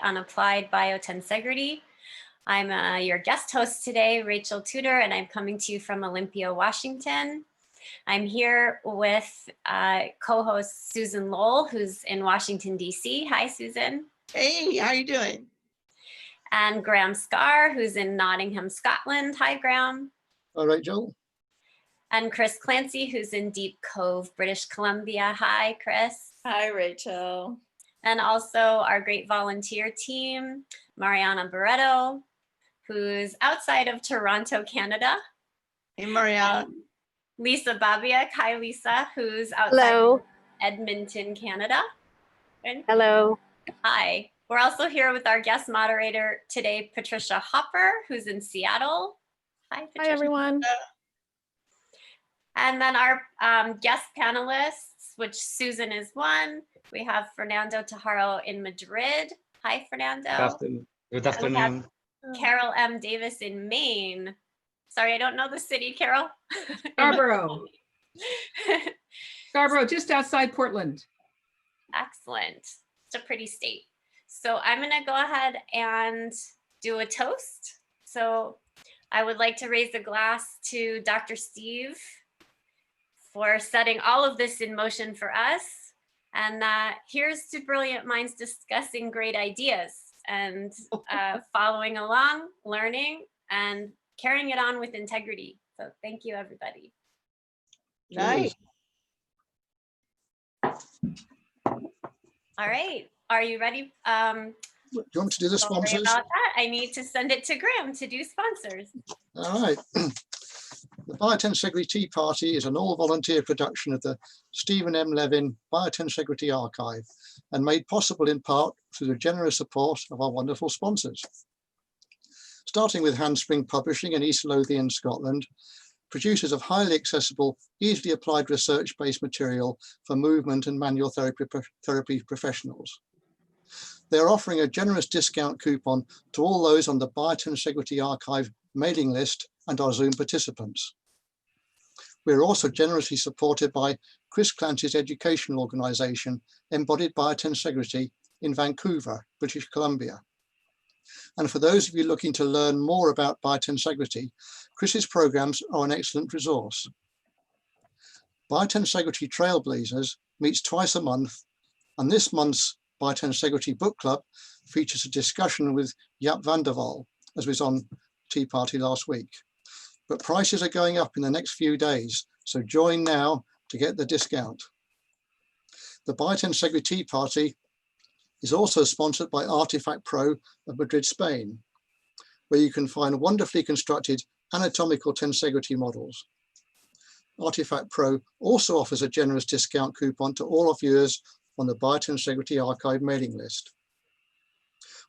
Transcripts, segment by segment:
on applied biotensegrity. I'm your guest host today, Rachel Tudor, and I'm coming to you from Olympia, Washington. I'm here with co-host Susan Lowell, who's in Washington, D.C. Hi, Susan. Hey, how you doing? And Graham Scarr, who's in Nottingham, Scotland. Hi, Graham. Hi, Rachel. And Chris Clancy, who's in Deep Cove, British Columbia. Hi, Chris. Hi, Rachel. And also our great volunteer team, Mariana Barreto, who's outside of Toronto, Canada. Hey, Mariana. Lisa Babiak. Hi, Lisa, who's outside of Edmonton, Canada. And hello. Hi. We're also here with our guest moderator today, Patricia Hopper, who's in Seattle. Hi, Patricia. Hi, everyone. And then our guest panelists, which Susan is one. We have Fernando Tejero in Madrid. Hi, Fernando. Good afternoon. Carol M. Davis in Maine. Sorry, I don't know the city, Carol. Scarborough. Scarborough, just outside Portland. Excellent. It's a pretty state. So I'm going to go ahead and do a toast. So I would like to raise a glass to Dr. Steve for setting all of this in motion for us. And here's to brilliant minds discussing great ideas and following along, learning, and carrying it on with integrity. So thank you, everybody. Nice. All right. Are you ready? Do you want to do the sponsors? About that. I need to send it to Graham to do sponsors. All right. The BiotensegriTea Party is an all-volunteer production of the Stephen M. Levin Biotensegrity Archive and made possible in part through the generous support of our wonderful sponsors. Starting with Handspring Publishing in East Lothian, Scotland, producers of highly accessible, easily applied research-based material for movement and manual therapy professionals. They are offering a generous discount coupon to all those on the Biotensegrity Archive mailing list and our Zoom participants. We are also generously supported by Chris Clancy's educational organisation, Embodied Biotensegrity in Vancouver, British Columbia. And for those of you looking to learn more about biotensegrity, Chris's programs are an excellent resource. Biotensegrity Trailblazers meets twice a month, and this month's Biotensegrity Book Club features a discussion with Jaap van der Wal, as was on Tea Party last week. But prices are going up in the next few days, so join now to get the discount. The Biotensegrity Party is also sponsored by Artifact Pro of Madrid, Spain, where you can find wonderfully constructed anatomical tensegrity models. Artifact Pro also offers a generous discount coupon to all our viewers on the Biotensegrity Archive mailing list.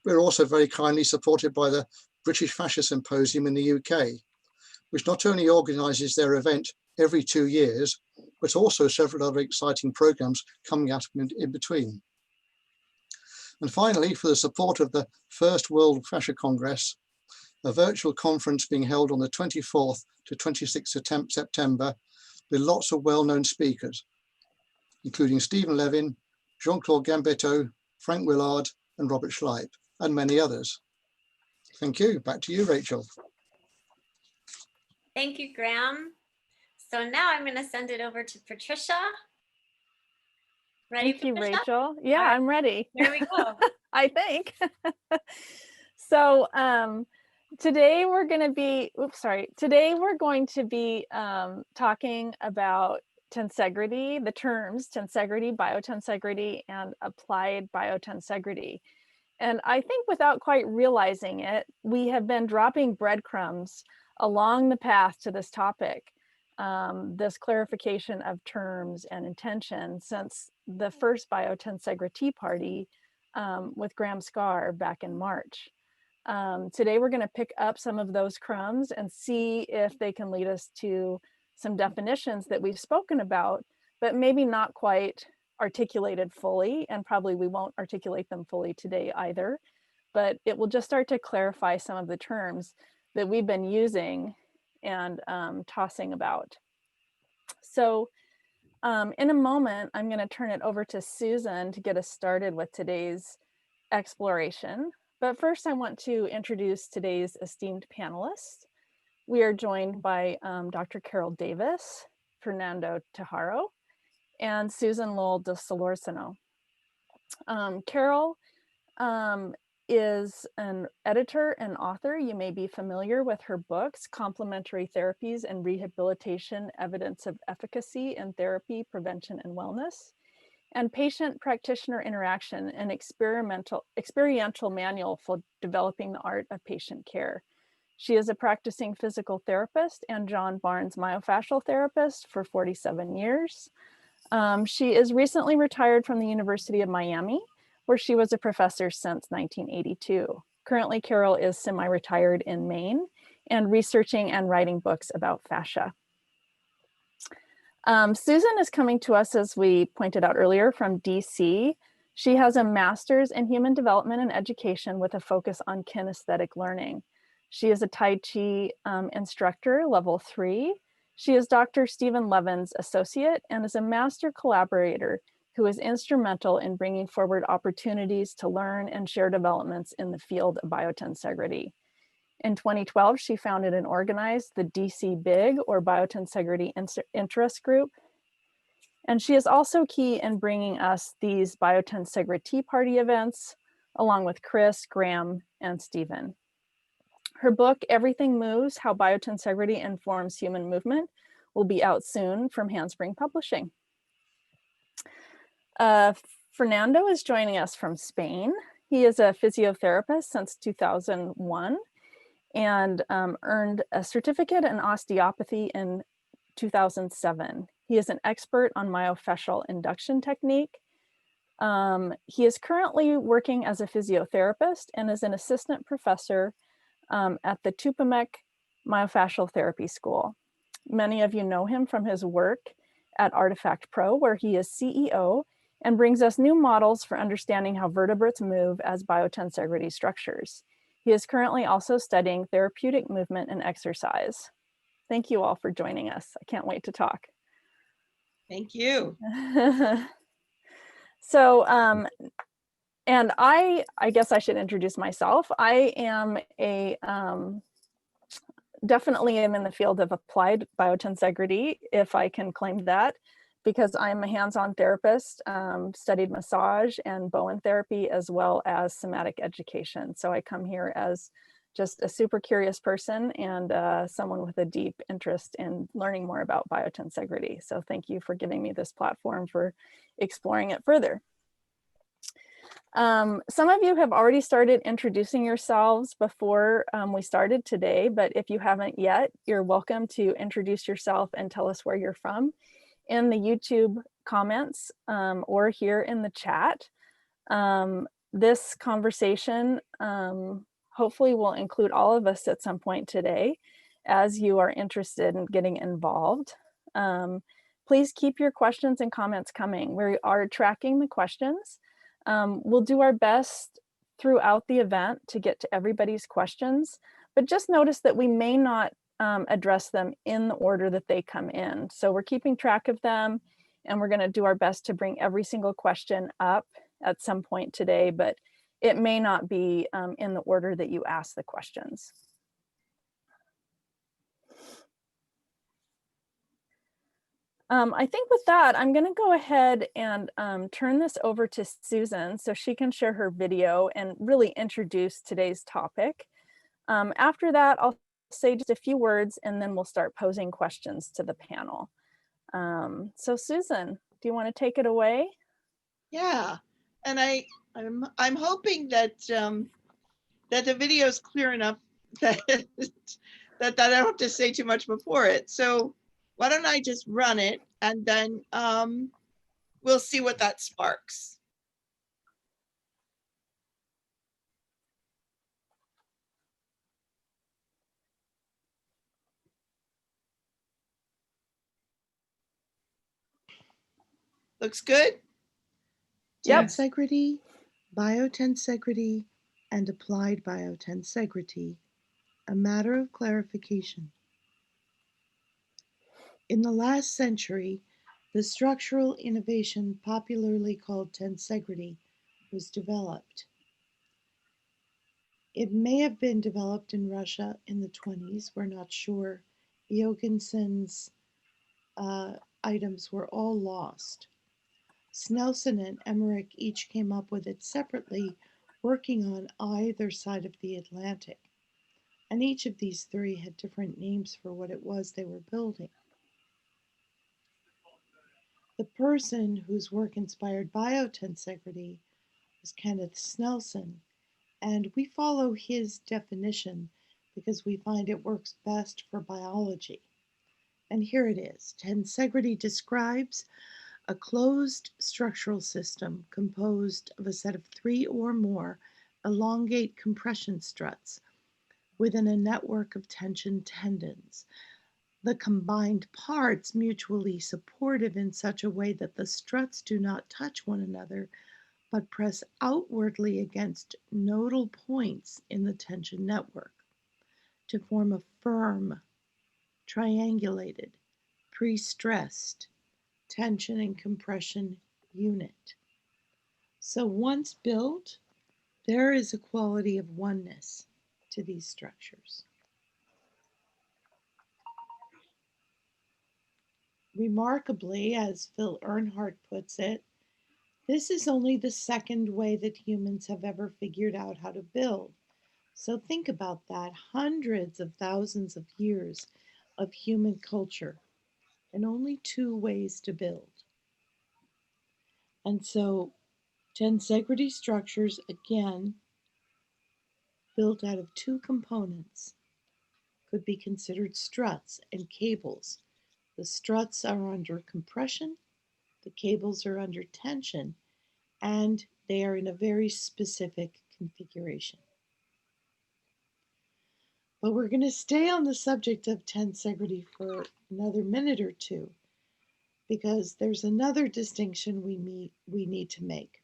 We're also very kindly supported by the British Fascia Symposium in the UK, which not only organises their event every 2 years, but also several other exciting programmes coming up in between. And finally, for the support of the First World Fascia Congress, a virtual conference being held on the 24th to 26th of September with lots of well-known speakers, including Stephen Levin, Jean-Claude Gambetto, Frank Willard, and Robert Schleip, and many others. Thank you. Back to you, Rachel. Thank you, Graham. So now I'm going to send it over to Patricia. Ready, Thank you, Patricia? Rachel. Yeah, right. I'm ready. Here we go. I think. So today we're going to be, today we're going to be talking about tensegrity, the terms tensegrity, biotensegrity, and applied biotensegrity. And I think without quite realizing it, we have been dropping breadcrumbs along the path to this topic, this clarification of terms and intention since the first Biotensegrity party with Graham Scarr back in March. Today, we're going to pick up some of those crumbs and see if they can lead us to some definitions that we've spoken about, but maybe not quite articulated fully, and probably we won't articulate them fully today either, but it will just start to clarify some of the terms that we've been using and tossing about. So in a moment, I'm going to turn it over to Susan to get us started with today's exploration. But first, I want to introduce today's esteemed panelists. We are joined by Dr. Carol Davis, Fernando Tejero, and Susan Lowell de Solorzano. Carol is an editor and author. You may be familiar with her books, Complementary Therapies and Rehabilitation, Evidence of Efficacy in Therapy, Prevention and Wellness, and Patient-Practitioner Interaction, an experiential manual for developing the art of patient care. She is a practicing physical therapist and John Barnes myofascial therapist for 47 years. She is recently retired from the University of Miami, where she was a professor since 1982. Currently, Carol is semi-retired in Maine and researching and writing books about fascia. Susan is coming to us, as we pointed out earlier, from DC. She has a master's in human development and education with a focus on kinesthetic learning. She is a Tai Chi instructor, level 3. She is Dr. Stephen Levin's associate and is a master collaborator who is instrumental in bringing forward opportunities to learn and share developments in the field of biotensegrity. In 2012, she founded and organized the DC BIG, or Biotensegrity Interest Group. And she is also key in bringing us these BiotensegriTea party events, along with Chris, Graham, and Stephen. Her book, Everything Moves, How Biotensegrity Informs Human Movement, will be out soon from Handspring Publishing. Fernando is joining us from Spain. He is a physiotherapist since 2001 and earned a certificate in osteopathy in 2007. He is an expert on myofascial induction technique. He is currently working as a physiotherapist and is an assistant professor at the Tupamec Myofascial Therapy School. Many of you know him from his work at Artifact Pro, where he is CEO and brings us new models for understanding how vertebrates move as biotensegrity structures. He is currently also studying therapeutic movement and exercise. Thank you all for joining us. I can't wait to talk. Thank you. So, and I guess I should introduce myself. I am definitely am in the field of applied biotensegrity, if I can claim that, because I'm a hands-on therapist, studied massage and Bowen therapy, as well as somatic education. So I come here as just a super curious person and someone with a deep interest in learning more about biotensegrity. So thank you for giving me this platform for exploring it further. Some of you have already started introducing yourselves before we started today, but if you haven't yet, you're welcome to introduce yourself and tell us where you're from in the YouTube comments or here in the chat. This conversation hopefully will include all of us at some point today as you are interested in getting involved. Please keep your questions and comments coming. We are tracking the questions. We'll do our best throughout the event to get to everybody's questions, but just notice that we may not address them in the order that they come in. So we're keeping track of them and we're going to do our best to bring every single question up at some point today, but it may not be in the order that you ask the questions. I think with that, I'm going to go ahead and turn this over to Susan so she can share her video and really introduce today's topic. After that, I'll say just a few words and then we'll start posing questions to the panel. So Susan, do you want to take it away? Yeah, and I'm hoping that that the video is clear enough that I don't have to say too much before it. So why don't I just run it and then we'll see what that sparks. Looks good? Yep. Tensegrity, biotensegrity, and applied biotensegrity, a matter of clarification. In the last century, the structural innovation popularly called tensegrity was developed. It may have been developed in Russia in the 20s. We're not sure. Bjorgensen's items were all lost. Snelson and Emmerich each came up with it separately, working on either side of the Atlantic. And each of these three had different names for what it was they were building. The person whose work inspired biotensegrity was Kenneth Snelson, and we follow his definition because we find it works best for biology. And here it is. Tensegrity describes a closed structural system composed of a set of 3 or more elongate compression struts within a network of tension tendons. The combined parts mutually supportive in such a way that the struts do not touch one another, but press outwardly against nodal points in the tension network to form a firm, triangulated, pre-stressed tension and compression unit. So once built, there is a quality of oneness to these structures. Remarkably, as Phil Earnhardt puts it, this is only the second way that humans have ever figured out how to build. So think about that, hundreds of thousands of years of human culture and only 2 ways to build. And so tensegrity structures, again, built out of 2 components, could be considered struts and cables. The struts are under compression, the cables are under tension, and they are in a very specific configuration. But we're going to stay on the subject of tensegrity for another minute or two, because there's another distinction we need to make.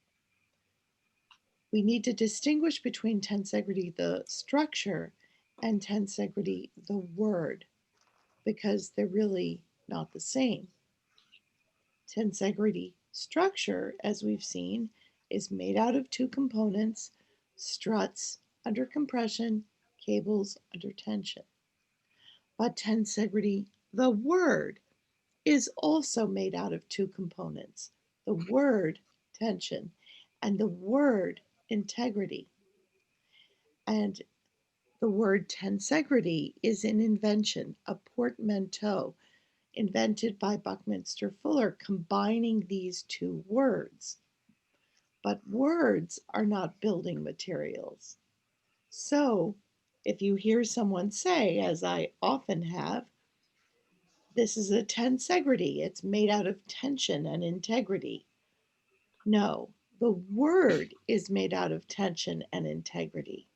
We need to distinguish between tensegrity, the structure, and tensegrity, the word, because they're really not the same. Tensegrity structure, as we've seen, is made out of 2 components, struts under compression, cables under tension. But tensegrity, the word, is also made out of 2 components, the word tension and the word integrity. And the word tensegrity is an invention, a portmanteau invented by Buckminster Fuller, combining these 2 words. But words are not building materials. So if you hear someone say, as I often have, this is a tensegrity, it's made out of tension and integrity. No, the word is made out of tension and integrity,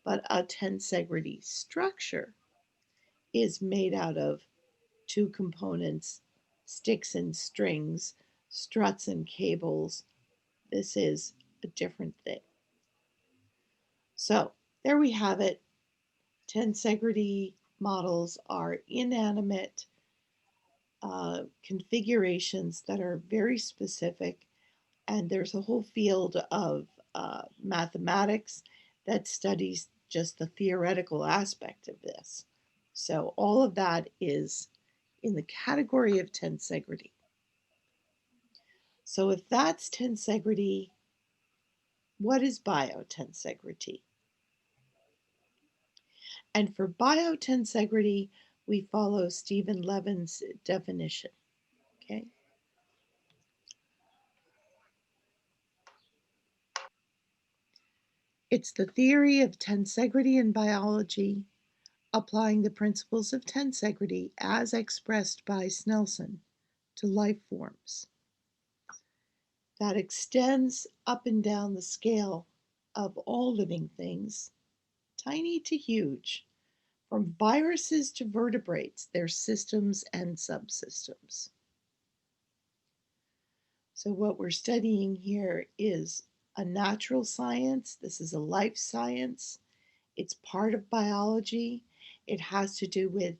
but a tensegrity structure is made out of 2 components, sticks and strings, struts and cables. This is a different thing. So there we have it. Tensegrity models are inanimate configurations that are very specific, and there's a whole field of mathematics that studies just the theoretical aspect of this. So all of that is in the category of tensegrity. So if that's tensegrity, what is biotensegrity? And for biotensegrity, we follow Stephen Levin's definition. Okay. It's the theory of tensegrity in biology, applying the principles of tensegrity as expressed by Snelson to life forms. That extends up and down the scale of all living things, tiny to huge, from viruses to vertebrates, their systems and subsystems. So what we're studying here is a natural science. This is a life science. It's part of biology. It has to do with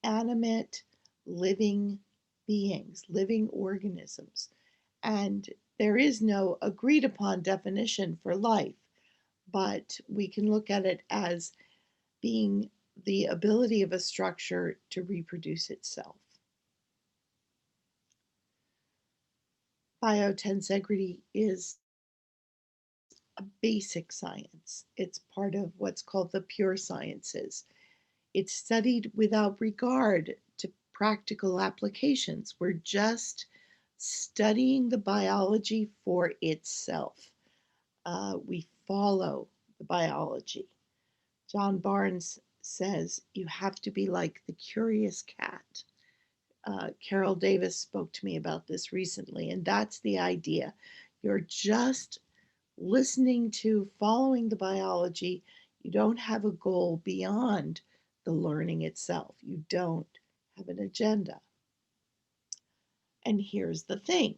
animate, living beings, living organisms. And there is no agreed upon definition for life, but we can look at it as being the ability of a structure to reproduce itself. Biotensegrity is a basic science. It's part of what's called the pure sciences. It's studied without regard to practical applications. We're just studying the biology for itself. We follow the biology. John Barnes says you have to be like the curious cat. Carol Davis spoke to me about this recently, and that's the idea. You're just listening to, following the biology. You don't have a goal beyond the learning itself. You don't have an agenda. And here's the thing.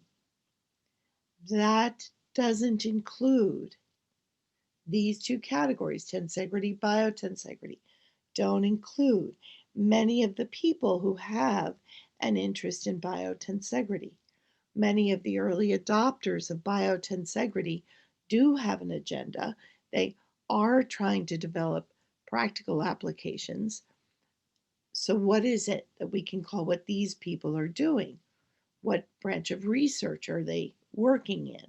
That doesn't include these two categories, tensegrity, biotensegrity, don't include many of the people who have an interest in biotensegrity. Many of the early adopters of biotensegrity do have an agenda. They are trying to develop practical applications. So what is it that we can call what these people are doing? What branch of research are they working in?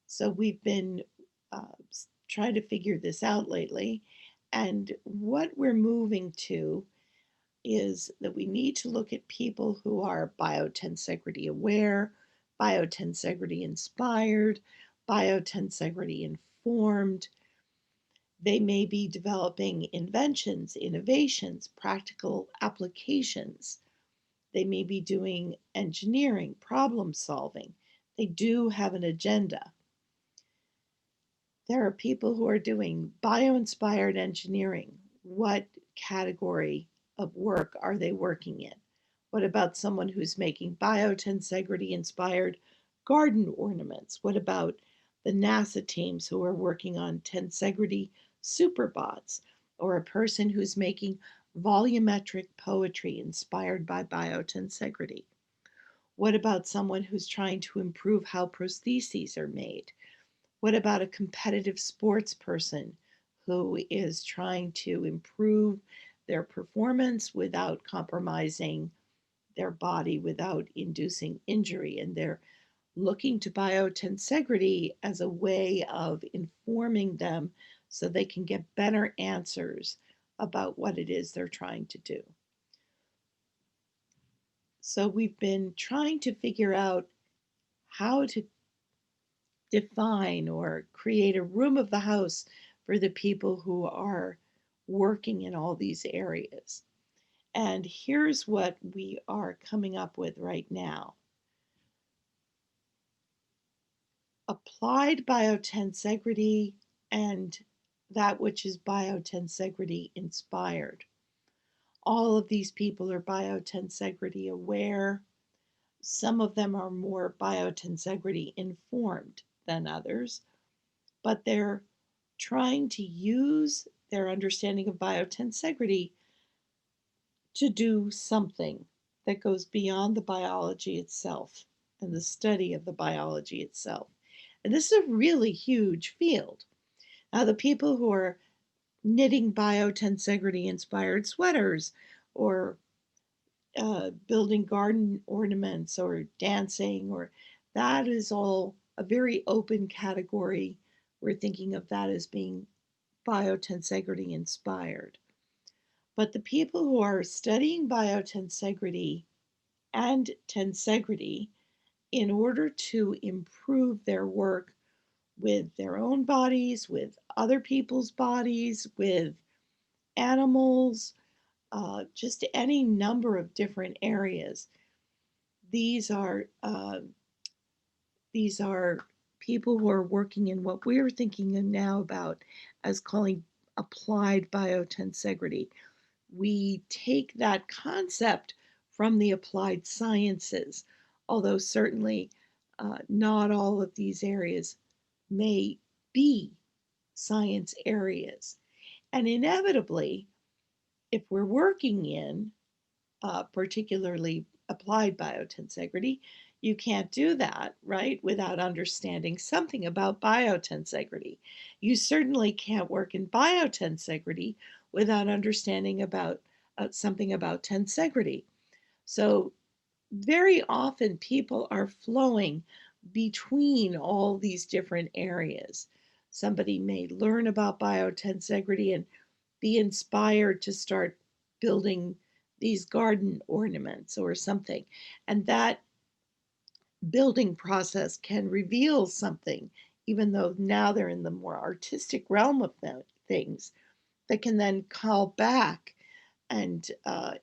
So we've been trying to figure this out lately. And what we're moving to is that we need to look at people who are biotensegrity aware, biotensegrity inspired, biotensegrity informed. They may be developing inventions, innovations, practical applications. They may be doing engineering, problem solving. They do have an agenda. There are people who are doing bio-inspired engineering. What category of work are they working in? What about someone who's making biotensegrity inspired garden ornaments? What about the NASA teams who are working on tensegrity superbots? Or a person who's making volumetric poetry inspired by biotensegrity? What about someone who's trying to improve how prostheses are made? What about a competitive sports person who is trying to improve their performance without compromising their body, without inducing injury? And they're looking to biotensegrity as a way of informing them so they can get better answers about what it is they're trying to do. So we've been trying to figure out how to define or create a room of the house for the people who are working in all these areas. And here's what we are coming up with right now. Applied biotensegrity and that which is biotensegrity inspired. All of these people are biotensegrity aware. Some of them are more biotensegrity informed than others, but they're trying to use their understanding of biotensegrity to do something that goes beyond the biology itself and the study of the biology itself. And this is a really huge field. Now, the people who are knitting biotensegrity inspired sweaters or building garden ornaments or dancing, or that is all a very open category. We're thinking of that as being biotensegrity inspired. But the people who are studying biotensegrity and tensegrity in order to improve their work with their own bodies, with other people's bodies, with animals, just any number of different areas. These are people who are working in what we're thinking now about as calling applied biotensegrity. We take that concept from the applied sciences, although certainly not all of these areas may be science areas. And inevitably, if we're working in particularly applied biotensegrity, You can't do that, right, without understanding something about biotensegrity. You certainly can't work in biotensegrity without understanding about something about tensegrity. So very often people are flowing between all these different areas. Somebody may learn about biotensegrity and be inspired to start building these garden ornaments or something. And that building process can reveal something, even though now they're in the more artistic realm of things, that can then call back and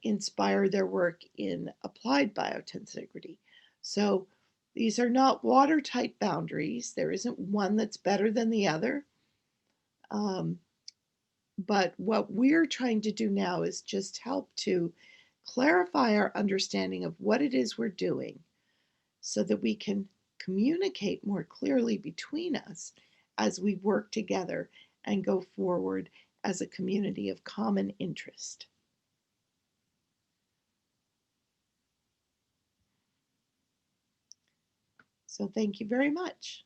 inspire their work in applied biotensegrity. So these are not watertight boundaries. There isn't one that's better than the other. But what we're trying to do now is just help to clarify our understanding of what it is we're doing so that we can communicate more clearly between us as we work together and go forward as a community of common interest. So thank you very much.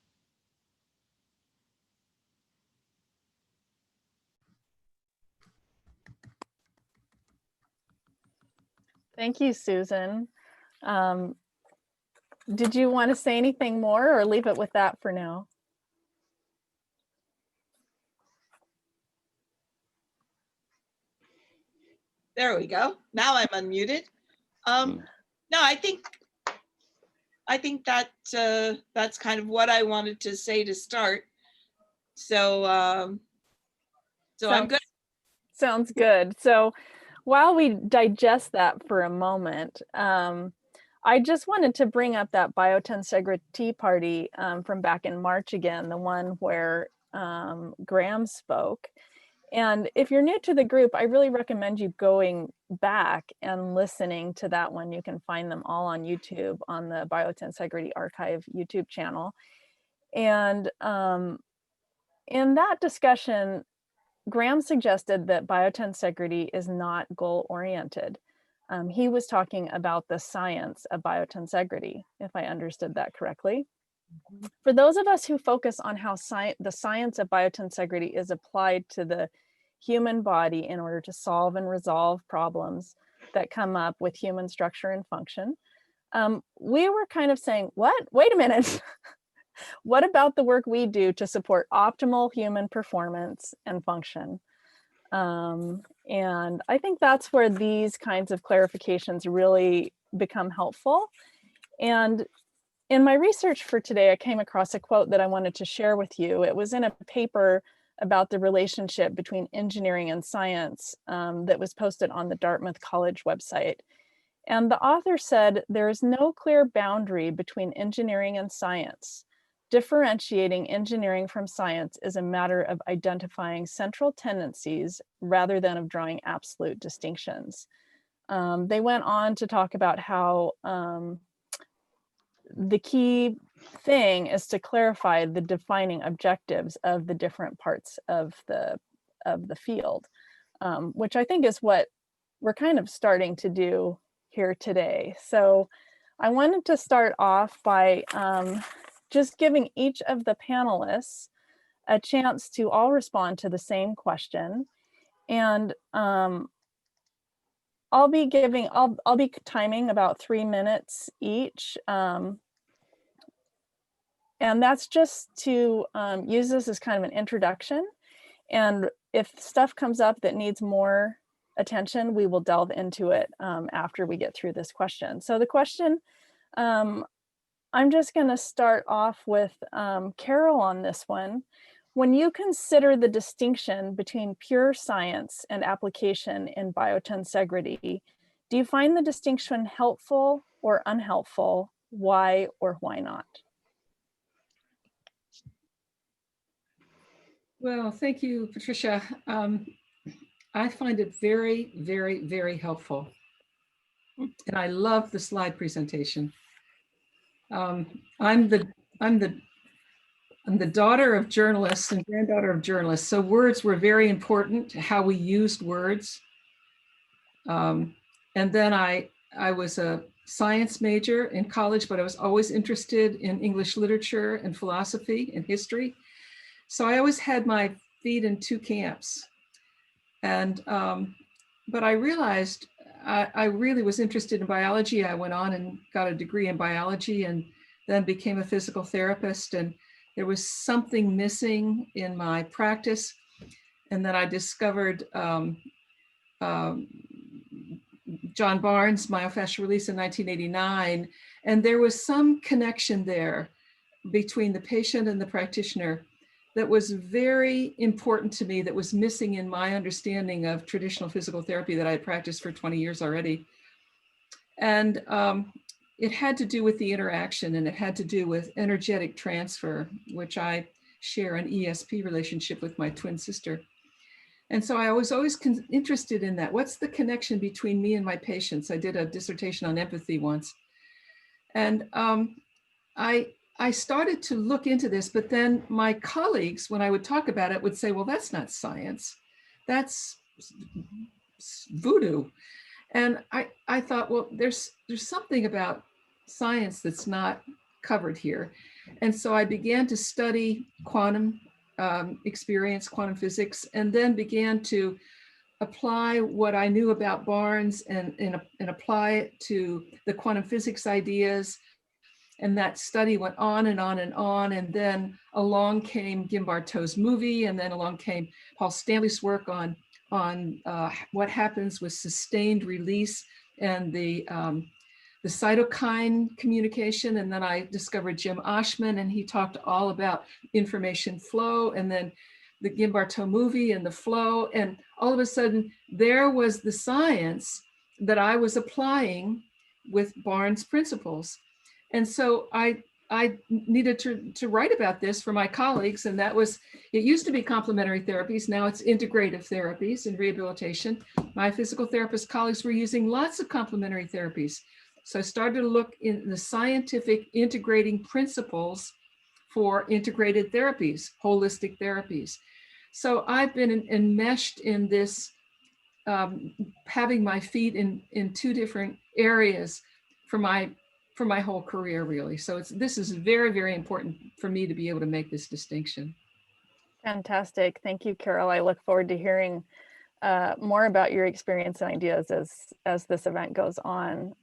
Thank you, Susan. Did you want to say anything more or leave it with that for now? There we go. Now I'm unmuted. No, I think that that's kind of what I wanted to say to start. So I'm good. Sounds good. So while we digest that for a moment, I just wanted to bring up that Biotensegrity party from back in March again, the one where Graham spoke. And if you're new to the group, I really recommend you going back and listening to that one. You can find them all on YouTube on the Biotensegrity Archive YouTube channel. And in that discussion, Graham suggested that biotensegrity is not goal-oriented. He was talking about the science of biotensegrity, if I understood that correctly. For those of us who focus on how the science of biotensegrity is applied to the human body in order to solve and resolve problems that come up with human structure and function, we were kind of saying, what? Wait a minute. What about the work we do to support optimal human performance and function? And I think that's where these kinds of clarifications really become helpful. And in my research for today, I came across a quote that I wanted to share with you. It was in a paper about the relationship between engineering and science that was posted on the Dartmouth College website. And the author said, there is no clear boundary between engineering and science. Differentiating engineering from science is a matter of identifying central tendencies rather than of drawing absolute distinctions. They went on to talk about how the key thing is to clarify the defining objectives of the different parts of the field, which I think is what we're kind of starting to do here today. So I wanted to start off by just giving each of the panelists a chance to all respond to the same question. And I'll be timing about 3 minutes each. And that's just to use this as kind of an introduction. And if stuff comes up that needs more attention, we will delve into it after we get through this question. So the question, I'm just going to start off with Carol on this one. When you consider the distinction between pure science and application in biotensegrity, do you find the distinction helpful or unhelpful? Why or why not? Well, thank you, Patricia. I find it very, very, very helpful. And I love the slide presentation. I'm the daughter of journalists and granddaughter of journalists. So words were very important, how we used words. And then I was a science major in college, but I was always interested in English literature and philosophy and history. So I always had my feet in two camps. And, but I realized I really was interested in biology. I went on and got a degree in biology and then became a physical therapist. And there was something missing in my practice. And then I discovered John Barnes' myofascial release in 1989. And there was some connection there between the patient and the practitioner that was very important to me, that was missing in my understanding of traditional physical therapy that I had practiced for 20 years already. And it had to do with the interaction, and it had to do with energetic transfer, which I share an ESP relationship with my twin sister. And so I was always interested in that. What's the connection between me and my patients? I did a dissertation on empathy once. And I started to look into this, but then my colleagues, when I would talk about it, would say, well, that's not science. That's voodoo. And I thought, well, there's something about science that's not covered here. And so I began to study quantum experience, quantum physics, and then began to apply what I knew about Barnes and apply it to the quantum physics ideas. And that study went on and on and on. And then along came Gimbarto's movie, and then along came Paul Stanley's work on what happens with sustained release and the cytokine communication. And then I discovered Jim Oshman, and he talked all about information flow, and then the Gimbarto movie and the flow. And all of a sudden, there was the science that I was applying with Barnes' principles. And so I needed to write about this for my colleagues. And that was, it used to be complementary therapies. Now it's integrative therapies and rehabilitation. My physical therapist colleagues were using lots of complementary therapies. So I started to look in the scientific integrating principles for integrated therapies, holistic therapies. So I've been enmeshed in this, having my feet in two different areas for my whole career, really. So this is very, very important for me to be able to make this distinction. Fantastic. Thank you, Carol. I look forward to hearing more about your experience and ideas as this event goes on.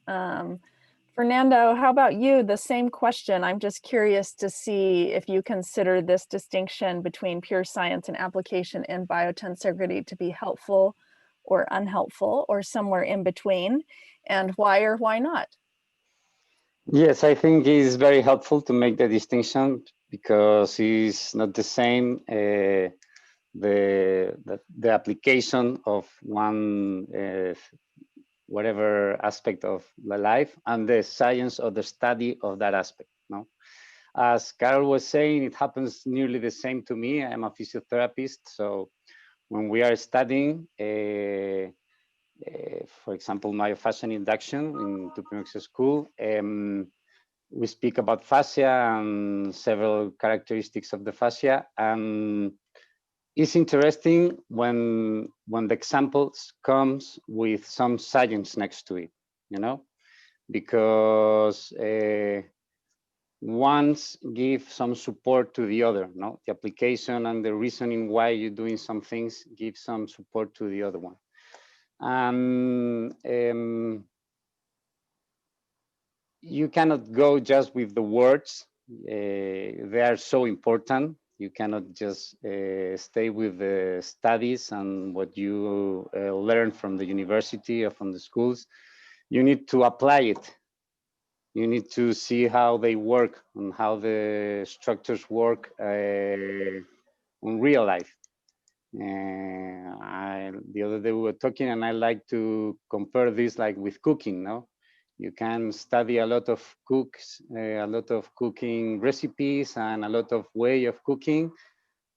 Fernando, how about you? The same question. I'm just curious to see if you consider this distinction between pure science and application in biotensegrity to be helpful or unhelpful or somewhere in between, and why or why not? Yes, I think it's very helpful to make the distinction because it's not the same the application of one whatever aspect of the life and the science or the study of that aspect. No, as Carol was saying, it happens nearly the same to me. I'm a physiotherapist, so when we are studying, for example, myofascial induction in Tudor school, we speak about fascia and several characteristics of the fascia. And it's interesting when the examples comes with some science next to it, you know, because ones give some support to the other, no? The application and the reasoning why you're doing some things give some support to the other one. You cannot go just with the words. They are so important. You cannot just stay with the studies and what you learn from the university or from the schools. You need to apply it. You need to see how they work and how the structures work in real life. The other day we were talking, and I like to compare this like with cooking. No, you can study a lot of cooks, a lot of cooking recipes, and a lot of way of cooking.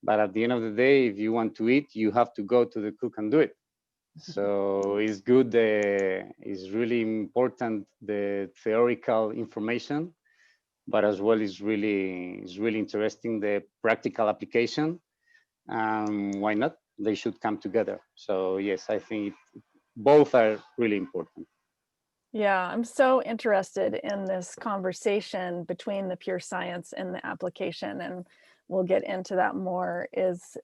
But at the end of the day, if you want to eat, you have to go to the cook and do it. So it's good. It's really important the theoretical information, but as well it's really interesting the practical application. Why not? They should come together. So yes, I think both are really important. Yeah, I'm so interested in this conversation between the pure science and the application, and we'll get into that more as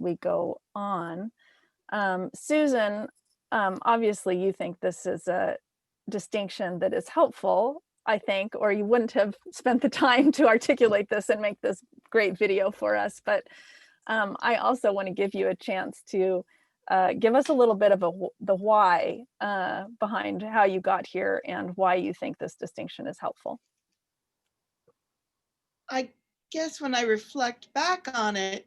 we go on. Susan, obviously you think this is a distinction that is helpful, I think, or you wouldn't have spent the time to articulate this and make this great video for us. But I also want to give you a chance to give us a little bit of the why behind how you got here and why you think this distinction is helpful. I guess when I reflect back on it,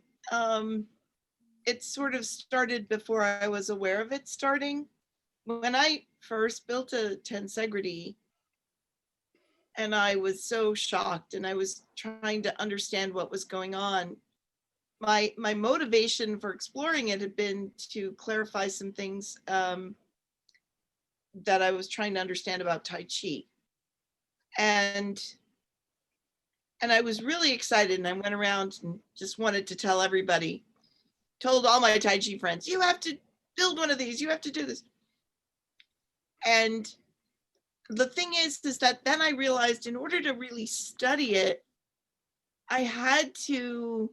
it sort of started before I was aware of it starting. When I first built a tensegrity, and I was so shocked and I was trying to understand what was going on, my motivation for exploring it had been to clarify some things that I was trying to understand about Tai Chi. And I was really excited, and I went around and just wanted to tell everybody, told all my Tai Chi friends, you have to build one of these, you have to do this. And the thing is that then I realized in order to really study it, I had to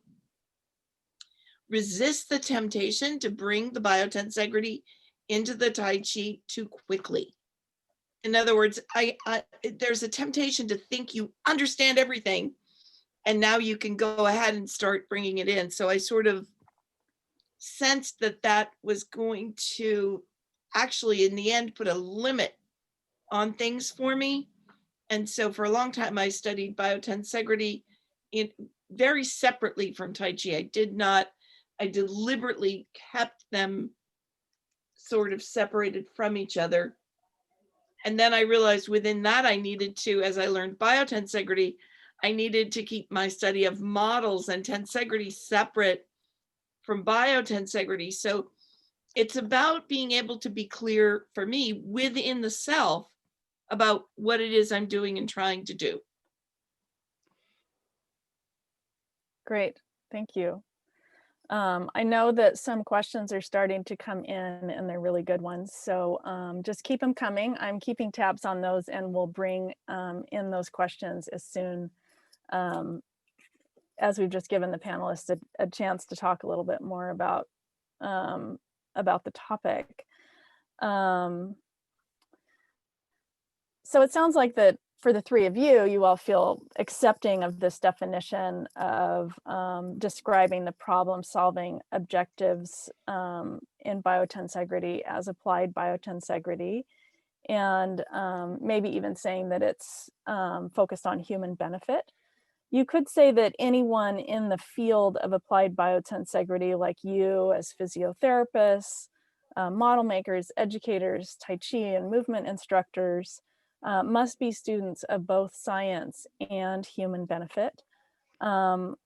resist the temptation to bring the biotensegrity into the Tai Chi too quickly. In other words, there's a temptation to think you understand everything, and now you can go ahead and start bringing it in. So I sort of sensed that was going to actually, in the end, put a limit on things for me. And so for a long time, I studied biotensegrity very separately from Tai Chi. I deliberately kept them sort of separated from each other. And then I realized within that I needed to, as I learned biotensegrity, I needed to keep my study of models and tensegrity separate from biotensegrity. So it's about being able to be clear for me within the self about what it is I'm doing and trying to do. Great, thank you. I know that some questions are starting to come in and they're really good ones. So just keep them coming. I'm keeping tabs on those and we'll bring in those questions as soon as we've just given the panelists a chance to talk a little bit more about the topic. So it sounds like that for the three of you, you all feel accepting of this definition of describing the problem-solving objectives in biotensegrity as applied biotensegrity, and maybe even saying that it's focused on human benefit. You could say that anyone in the field of applied biotensegrity, like you as physiotherapists, model makers, educators, Tai Chi and movement instructors, must be students of both science and human benefit. I'm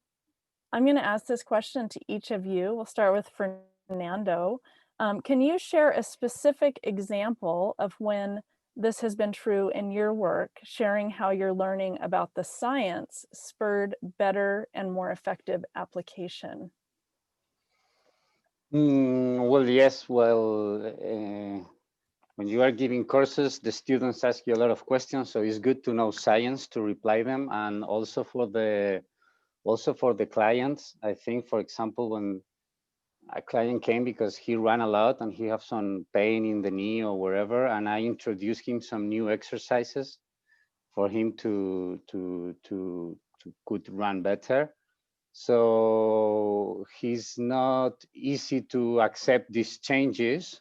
going to ask this question to each of you. We'll start with Fernando. Can you share a specific example of when this has been true in your work, sharing how your learning about the science spurred better and more effective application? Well, yes. Well, when you are giving courses, the students ask you a lot of questions, so it's good to know science to reply them, and also for the clients. I think, for example, when a client came because he ran a lot and he had some pain in the knee or wherever, and I introduced him some new exercises for him to could run better. So he's not easy to accept these changes.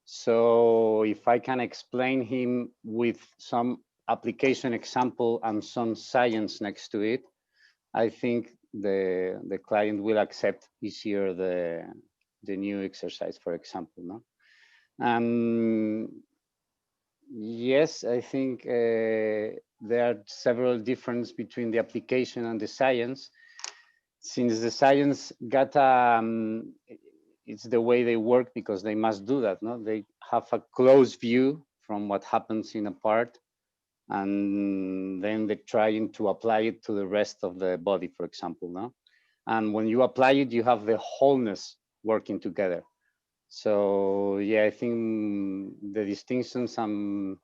So if I can explain him with some application example and some science next to it, I think the client will accept easier the new exercise, for example. No? Yes, I think there are several differences between the application and the science. Since the science got it's the way they work because they must do that. No, they have a close view from what happens in a part, and then they're trying to apply it to the rest of the body, for example. No, and when you apply it, you have the wholeness working together. So yeah, I think the distinctions I'm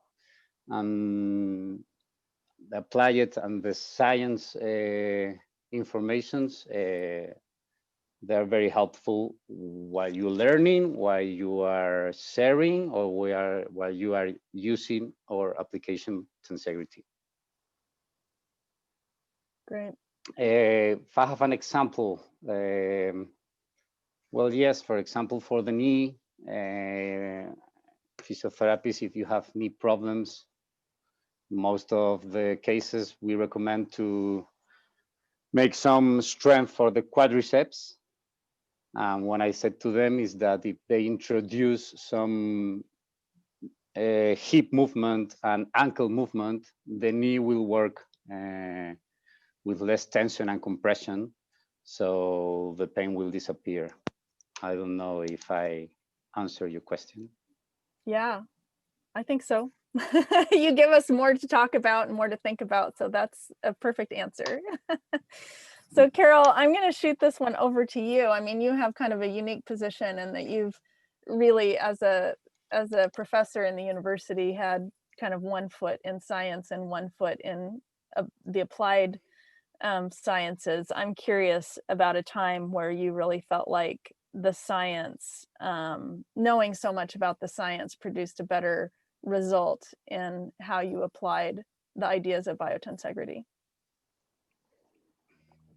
and apply it and the science informations. They're very helpful while you're learning, while you are sharing, or while you are using our application tensegrity. Great. If I have an example, well, yes, for example, for the knee, physiotherapists, if you have knee problems, most of the cases we recommend to make some strength for the quadriceps. And what I said to them is that if they introduce some hip movement and ankle movement, the knee will work with less tension and compression, so the pain will disappear. I don't know if I answer your question. Yeah, I think so. You give us more to talk about and more to think about, so that's a perfect answer. So Carol, I'm going to shoot this one over to you. I mean, you have kind of a unique position in that you've really, as a professor in the university, had kind of one foot in science and one foot in the applied sciences. I'm curious about a time where you really felt like the science, knowing so much about the science, produced a better result in how you applied the ideas of biotensegrity.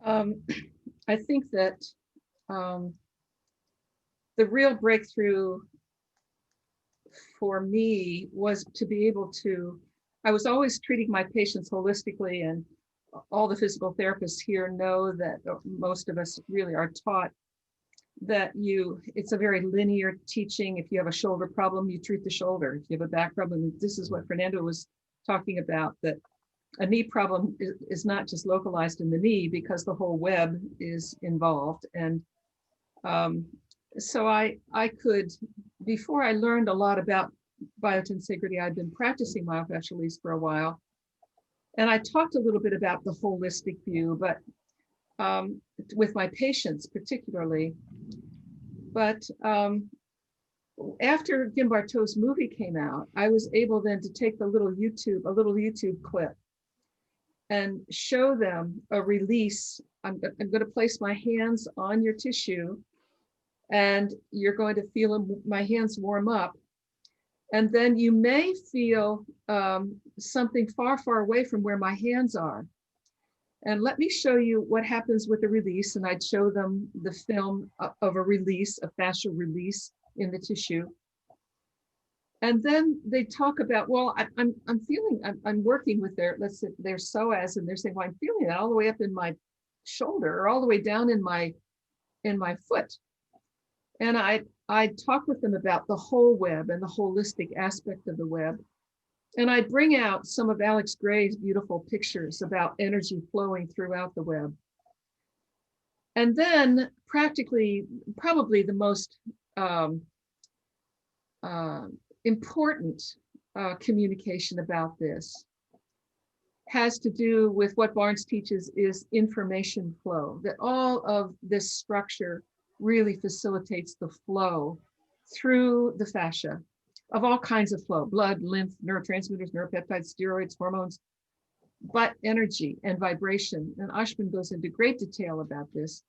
I think that the real breakthrough for me was to be able to, I was always treating my patients holistically, and all the physical therapists here know that most of us really are taught that it's a very linear teaching. If you have a shoulder problem, you treat the shoulder. If you have a back problem, this is what Fernando was talking about, that a knee problem is not just localized in the knee because the whole web is involved. And so I could, before I learned a lot about biotensegrity, I'd been practicing myofascial release for a while. And I talked a little bit about the holistic view, but with my patients particularly. But after Gimbarto's movie came out, I was able then to take a little YouTube clip and show them a release. I'm going to place my hands on your tissue, and you're going to feel my hands warm up. And then you may feel something far, far away from where my hands are. And let me show you what happens with the release. And I'd show them the film of a release, a fascial release in the tissue. And then they talk about, well, I'm working with their psoas, and they're saying, well, I'm feeling that all the way up in my shoulder or all the way down in my foot. And I talk with them about the whole web and the holistic aspect of the web. And I bring out some of Alex Gray's beautiful pictures about energy flowing throughout the web. And then practically, probably the most important communication about this has to do with what Barnes teaches is information flow, that all of this structure really facilitates the flow through the fascia of all kinds of flow: blood, lymph, neurotransmitters, neuropeptides, steroids, hormones, but energy and vibration. And Ashman goes into great detail about this.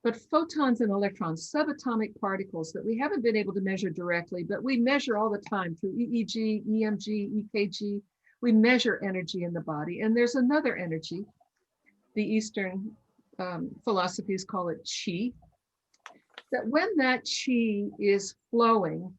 But photons and electrons, subatomic particles that we haven't been able to measure directly, but we measure all the time through EEG, EMG, EKG. We measure energy in the body. And there's another energy. The Eastern philosophies call it chi. That when that chi is flowing,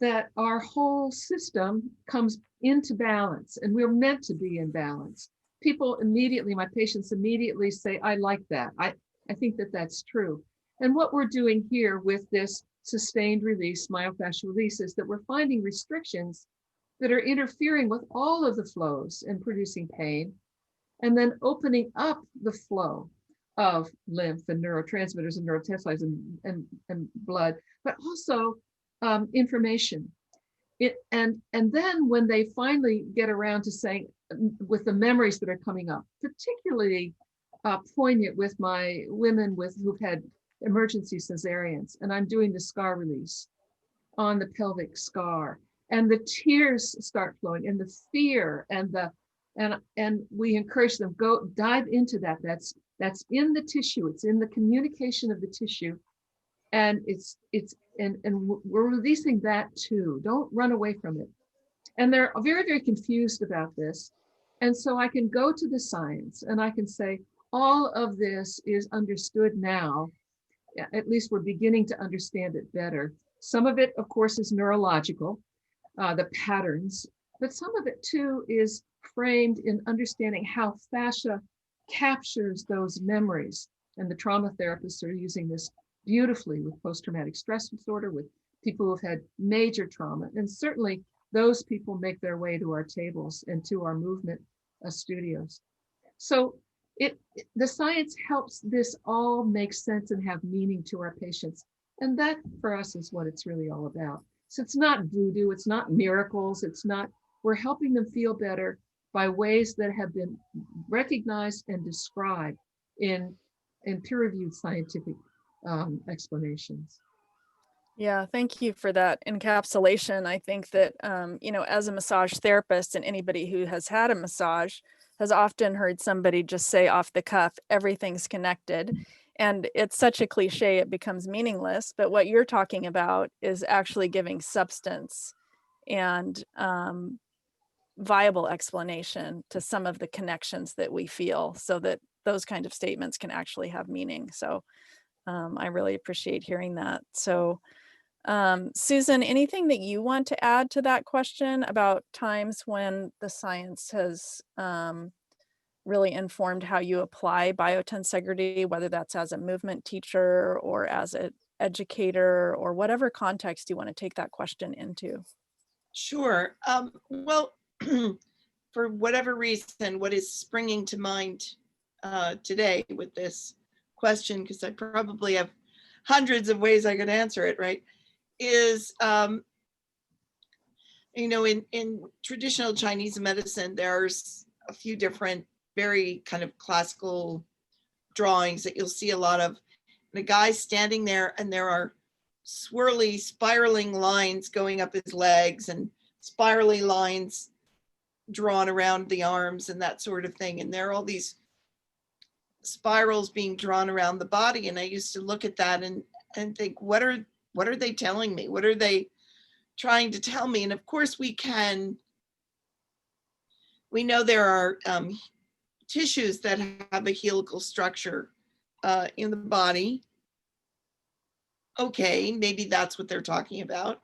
that our whole system comes into balance, and we're meant to be in balance. People immediately, my patients immediately say, I like that. I think that that's true. And what we're doing here with this sustained release, myofascial release, is that we're finding restrictions that are interfering with all of the flows and producing pain, and then opening up the flow of lymph and neurotransmitters and neuropeptides and blood, but also information. And then when they finally get around to saying, with the memories that are coming up, particularly poignant with my women who've had emergency cesareans, and I'm doing the scar release on the pelvic scar. and the tears start flowing, and the fear, and we encourage them, go dive into that. That's in the tissue. It's in the communication of the tissue, and we're releasing that too. Don't run away from it. And they're very, very confused about this. And so I can go to the science and I can say, all of this is understood now. At least we're beginning to understand it better. Some of it, of course, is neurological, the patterns, but some of it too is framed in understanding how fascia captures those memories. And the trauma therapists are using this beautifully with post-traumatic stress disorder, with people who've had major trauma. And certainly those people make their way to our tables and to our movement studios. So the science helps this all make sense and have meaning to our patients. And that for us is what it's really all about. So it's not voodoo, it's not miracles, we're helping them feel better by ways that have been recognized and described in peer-reviewed scientific explanations. Yeah, thank you for that encapsulation. I think that, as a massage therapist, and anybody who has had a massage has often heard somebody just say off the cuff, everything's connected. And it's such a cliche, it becomes meaningless. But what you're talking about is actually giving substance and viable explanation to some of the connections that we feel, so that those kind of statements can actually have meaning. So I really appreciate hearing that. So Susan, anything that you want to add to that question about times when the science has really informed how you apply biotensegrity, whether that's as a movement teacher or as an educator, or whatever context you want to take that question into? Sure. Well, for whatever reason, what is springing to mind today with this question, because I probably have hundreds of ways I could answer it, right, is, in traditional Chinese medicine, there's a few different very kind of classical drawings that you'll see a lot of. And a guy standing there, and there are swirly, spiraling lines going up his legs, and spirally lines drawn around the arms and that sort of thing. And there are all these spirals being drawn around the body. And I used to look at that and think, what are they telling me? What are they trying to tell me? And of course we know there are tissues that have a helical structure in the body. Okay, maybe that's what they're talking about.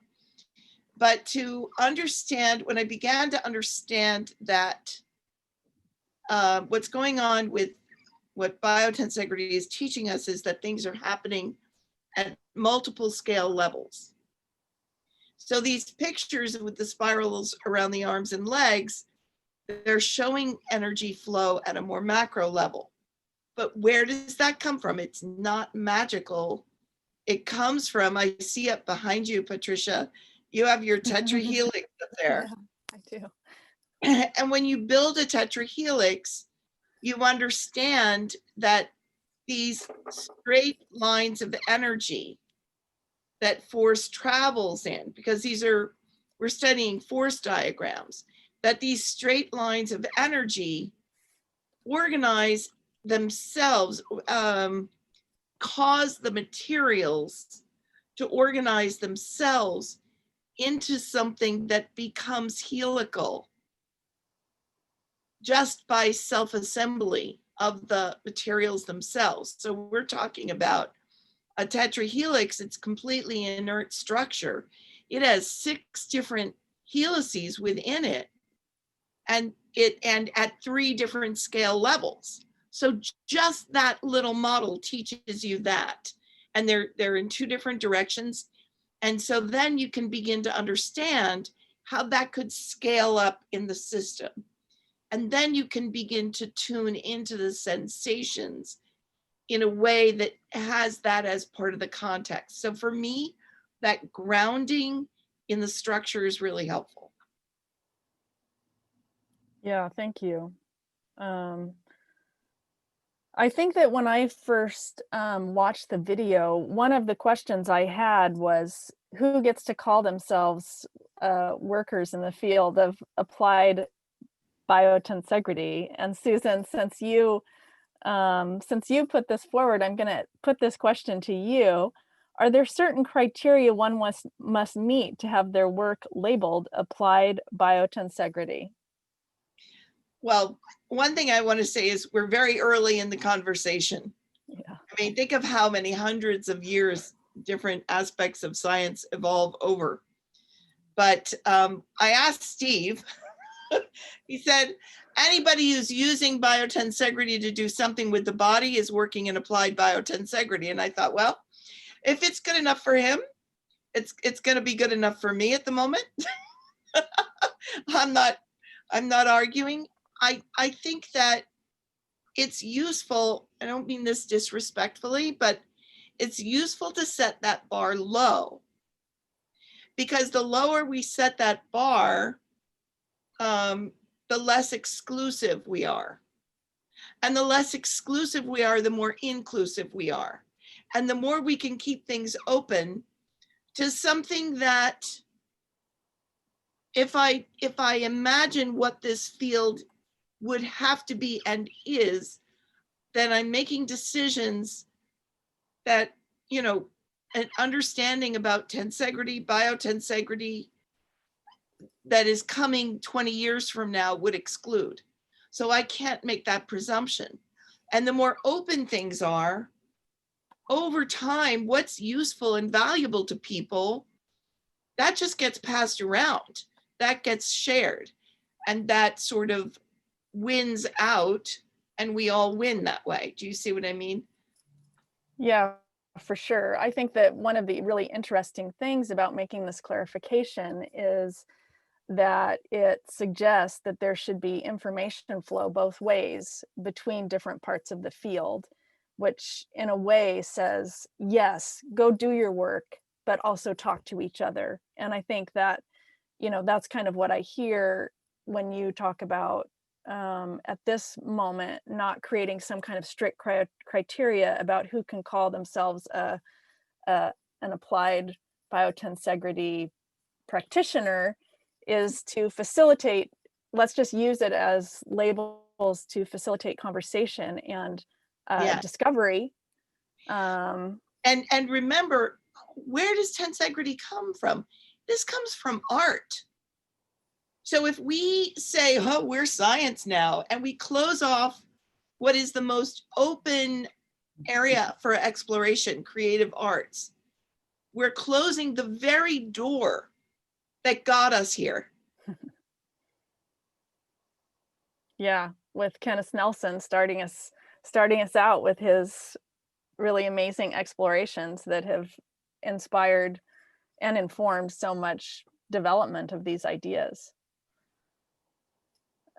But to understand, when I began to understand that what's going on with what biotensegrity is teaching us is that things are happening at multiple scale levels. So these pictures with the spirals around the arms and legs, they're showing energy flow at a more macro level. But where does that come from? It's not magical. It comes from, I see up behind you, Patricia, you have your tetrahelix up there. Yeah, I do. And when you build a tetrahelix, you understand that these straight lines of energy that force travels in, because we're studying force diagrams, that these straight lines of energy organize themselves, cause the materials to organize themselves into something that becomes helical just by self-assembly of the materials themselves. So we're talking about a tetrahelix. It's completely inert structure. It has 6 different helices within it, and at 3 different scale levels. So just that little model teaches you that, and they're in 2 different directions. And so then you can begin to understand how that could scale up in the system. And then you can begin to tune into the sensations in a way that has that as part of the context. So for me, that grounding in the structure is really helpful. Yeah, thank you. I think that when I first watched the video, one of the questions I had was, who gets to call themselves workers in the field of applied biotensegrity. And Susan, since you put this forward, I'm going to put this question to you. Are there certain criteria one must meet to have their work labeled applied biotensegrity? Well, one thing I want to say is we're very early in the conversation. Yeah. I mean, think of how many hundreds of years different aspects of science evolve over. But I asked Steve, he said, anybody who's using biotensegrity to do something with the body is working in applied biotensegrity. And I thought, well, if it's good enough for him, it's going to be good enough for me at the moment. I'm not arguing. I think that it's useful. I don't mean this disrespectfully, but it's useful to set that bar low, because the lower we set that bar, the less exclusive we are. And the less exclusive we are, the more inclusive we are. And the more we can keep things open to something that, if I imagine what this field would have to be and is, then I'm making decisions that, you know, an understanding about tensegrity, biotensegrity that is coming 20 years from now would exclude. So I can't make that presumption. And the more open things are, over time, what's useful and valuable to people, that just gets passed around, that gets shared, and that sort of wins out, and we all win that way. Do you see what I mean? Yeah, for sure. I think that one of the really interesting things about making this clarification is that it suggests that there should be information flow both ways between different parts of the field, which in a way says, yes, go do your work, but also talk to each other. And I think that, you know, that's kind of what I hear when you talk about at this moment, not creating some kind of strict criteria about who can call themselves an applied biotensegrity practitioner, is to facilitate, let's just use it as labels to facilitate conversation and discovery. And remember, where does tensegrity come from? This comes from art. So if we say, oh, we're science now, and we close off what is the most open area for exploration, creative arts, we're closing the very door that got us here. Yeah, with Kenneth Nelson starting us out with his really amazing explorations that have inspired and informed so much development of these ideas.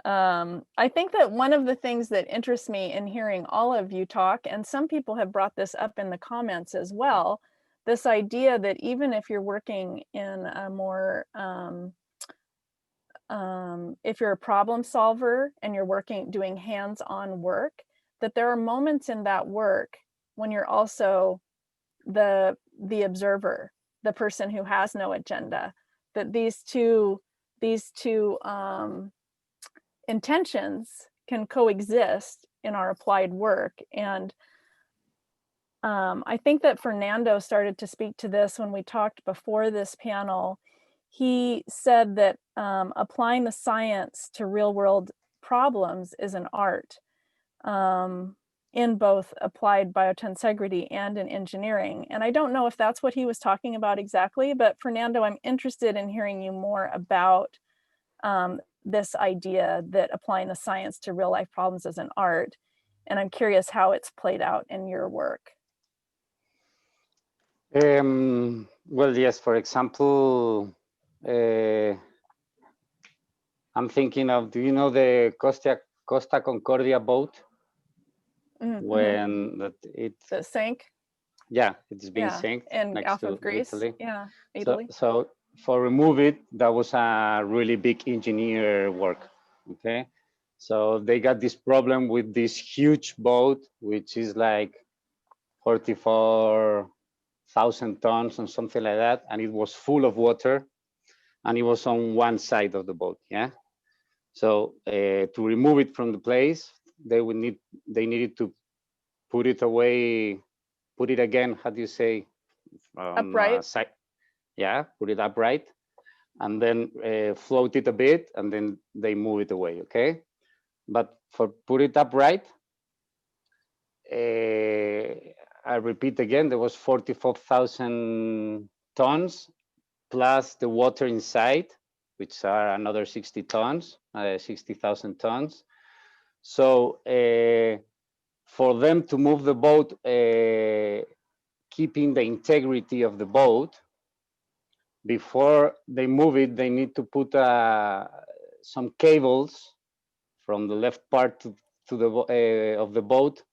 I think that one of the things that interests me in hearing all of you talk, and some people have brought this up in the comments as well, this idea that even if you're working in a more, if you're a problem solver and you're doing hands-on work, that there are moments in that work when you're also the observer, the person who has no agenda, that these two intentions can coexist in our applied work. And I think that Fernando started to speak to this when we talked before this panel. He said that applying the science to real world problems is an art in both applied biotensegrity and in engineering. And I don't know if that's what he was talking about exactly, but Fernando, I'm interested in hearing you more about this idea that applying the science to real life problems is an art. And I'm curious how it's played out in your work. Well, yes, for example, I'm thinking of, do you know the Costa Concordia boat? Mm-hmm. When it sank? Yeah, it's been sank off of Greece. Italy. Yeah, Italy. So for remove it, that was a really big engineer work. Okay, so they got this problem with this huge boat, which is like 44,000 tons and something like that, and it was full of water. and it was on one side of the boat. Yeah. So to remove it from the place, they needed to put it away, put it again. How do you say? Upright. Side. Yeah, put it upright, and then float it a bit, and then they move it away. Okay, but for put it upright, I repeat again, there was 44,000 tons plus the water inside, which are another 60 tons, 60,000 tons. So for them to move the boat, keeping the integrity of the boat, before they move it, they need to put some cables from the left part to the of the boat,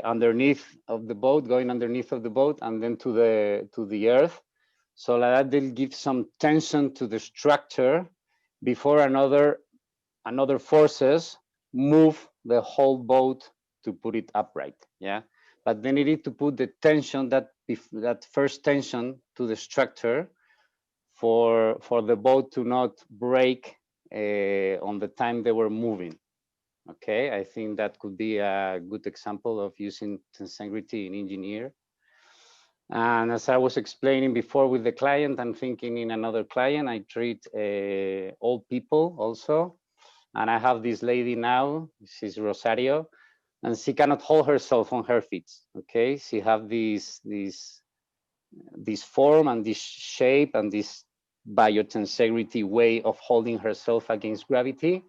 underneath of the boat, going underneath of the boat, and then to the earth, so that they'll give some tension to the structure before another forces move the whole boat to put it upright. Yeah, but they needed to put the tension, that first tension to the structure for the boat to not break on the time they were moving. Okay, I think that could be a good example of using tensegrity in engineer. And as I was explaining before with the client, I'm thinking in another client, I treat old people also. And I have this lady now, she's Rosario, and she cannot hold herself on her feet. Okay, she have this form and this shape and this biotensegrity way of holding herself against gravity,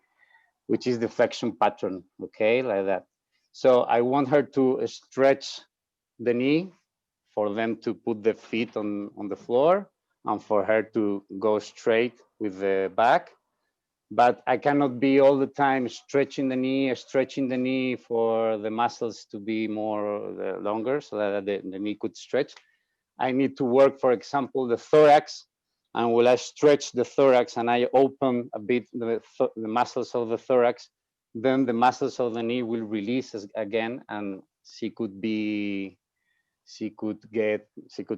which is the flexion pattern, okay, like that. So I want her to stretch the knee for them to put the feet on the floor and for her to go straight with the back. But I cannot be all the time stretching the knee for the muscles to be more longer so that the knee could stretch. I need to work, for example, the thorax. And when I stretch the thorax and I open a bit the muscles of the thorax, then the muscles of the knee will release again, and she could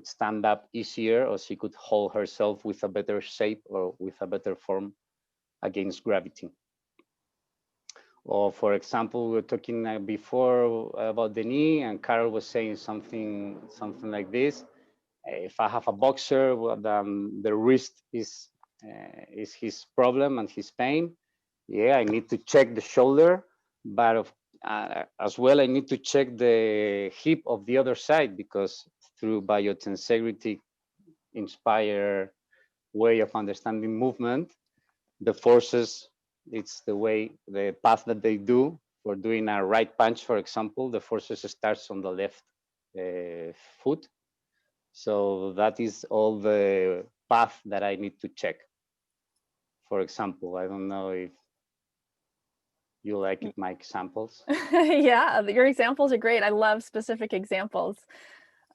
stand up easier, or she could hold herself with a better shape or with a better form against gravity. Or for example, we were talking before about the knee, and Carol was saying something like this. If I have a boxer, well, the wrist is his problem and his pain. Yeah, I need to check the shoulder, but as well, I need to check the hip of the other side, because through biotensegrity inspire way of understanding movement, the forces, it's the path that they do for doing a right punch, for example, the forces starts on the left foot. So that is all the path that I need to check. For example, I don't know if you like my examples. Yeah, your examples are great. I love specific examples.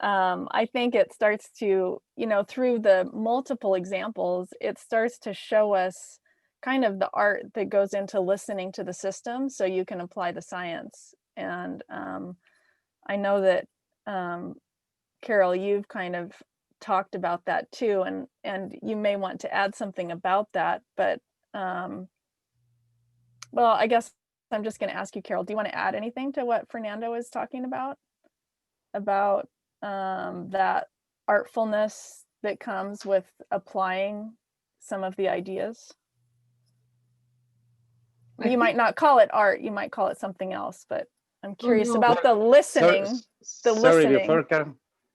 I think it starts to, through the multiple examples, it starts to show us kind of the art that goes into listening to the system so you can apply the science. And I know that, Carol, you've kind of talked about that too, and you may want to add something about that, but well, I guess I'm just going to ask you, Carol, do you want to add anything to what Fernando is talking about that artfulness that comes with applying some of the ideas? You might not call it art, you might call it something else, but I'm curious about the listening.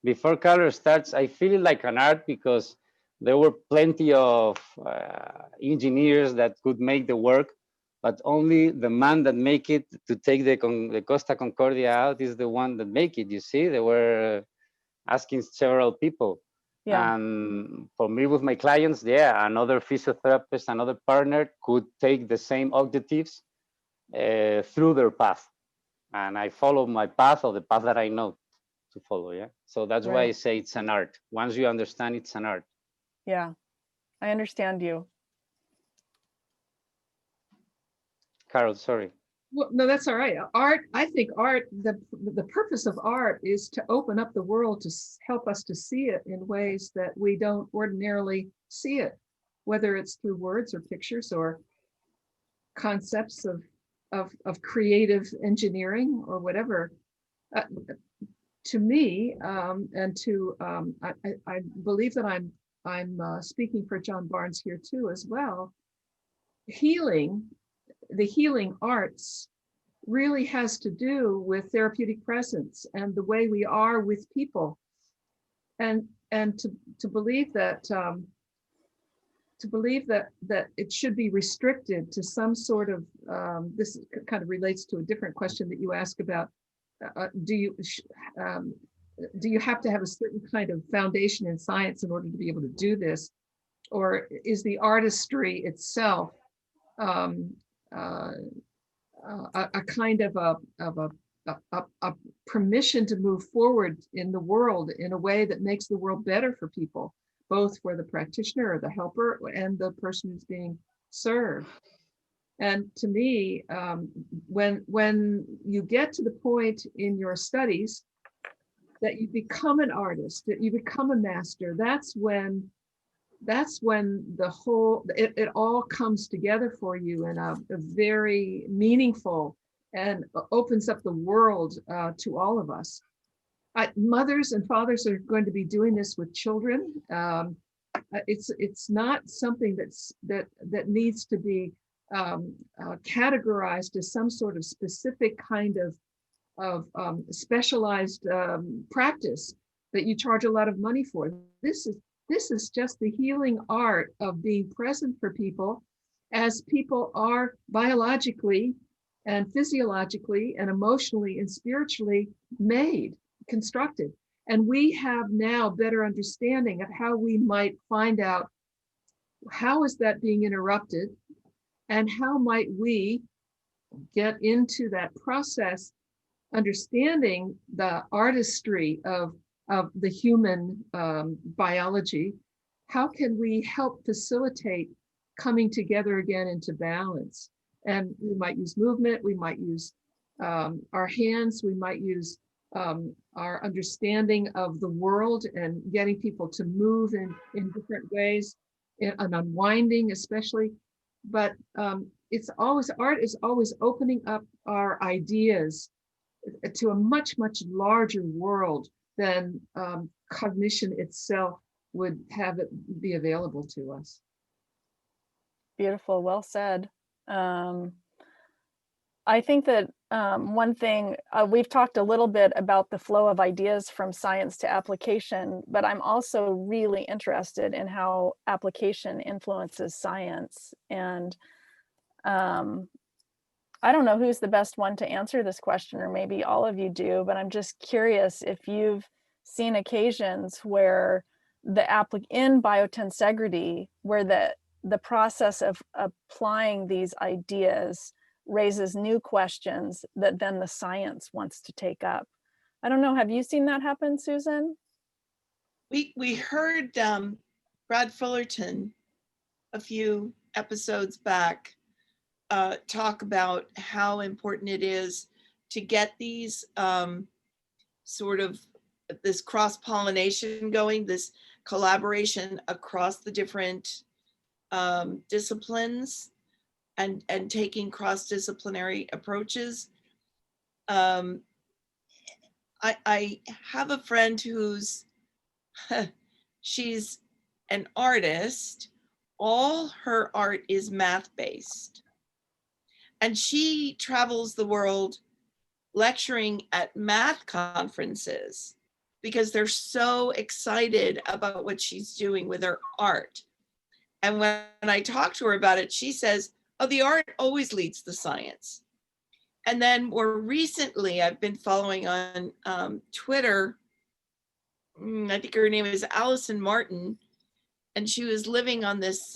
Before Carol starts, I feel like an art because there were plenty of engineers that could make the work, but only the man that make it to take the Costa Concordia out is the one that make it. You see, they were asking several people. Yeah. And for me, with my clients, yeah, another physiotherapist, another partner could take the same objectives through their path. And I follow my path, or the path that I know to follow. Yeah. So that's why I say it's an art. Once you understand, it's an art. Yeah, I understand you. Carol, sorry. Well, no, that's all right. Art, I think art, the purpose of art is to open up the world, to help us to see it in ways that we don't ordinarily see it. whether it's through words or pictures or concepts of creative engineering or whatever. To me, and to I believe that I'm speaking for John Barnes here too as well. The healing arts really has to do with therapeutic presence and the way we are with people, and to believe that that it should be restricted to some sort of this kind of relates to a different question that you ask about do you have to have a certain kind of foundation in science in order to be able to do this, or is the artistry itself a kind of a permission to move forward in the world in a way that makes the world better for people, both for the practitioner or the helper and the person who's being served. And to me, when you get to the point in your studies that you become an artist, that you become a master, that's when the whole, it all comes together for you in a very meaningful and opens up the world to all of us. Mothers and fathers are going to be doing this with children. It's not something that needs to be categorized as some sort of specific kind of specialized practice that you charge a lot of money for. This is just the healing art of being present for people as people are biologically and physiologically and emotionally and spiritually constructed. And we have now better understanding of how we might find out how is that being interrupted and how might we get into that process, understanding the artistry of the human biology. How can we help facilitate coming together again into balance? And we might use movement, we might use our hands, we might use our understanding of the world and getting people to move in different ways, and unwinding especially. But art is always opening up our ideas to a much, much larger world than cognition itself would have it be available to us. Beautiful, well said. I think that one thing, we've talked a little bit about the flow of ideas from science to application, but I'm also really interested in how application influences science. And I don't know who's the best one to answer this question, or maybe all of you do, but I'm just curious if you've seen occasions where in biotensegrity, where the process of applying these ideas raises new questions that then the science wants to take up. I don't know, have you seen that happen, Susan? We heard Brad Fullerton a few episodes back talk about how important it is to get these sort of this cross-pollination going, this collaboration across the different disciplines and taking cross-disciplinary approaches. I have a friend who's, she's an artist. All her art is math-based. And she travels the world lecturing at math conferences because they're so excited about what she's doing with her art. And when I talk to her about it, she says, oh, the art always leads the science. And then more recently, I've been following on Twitter, I think her name is Allison Martin, and she was living on this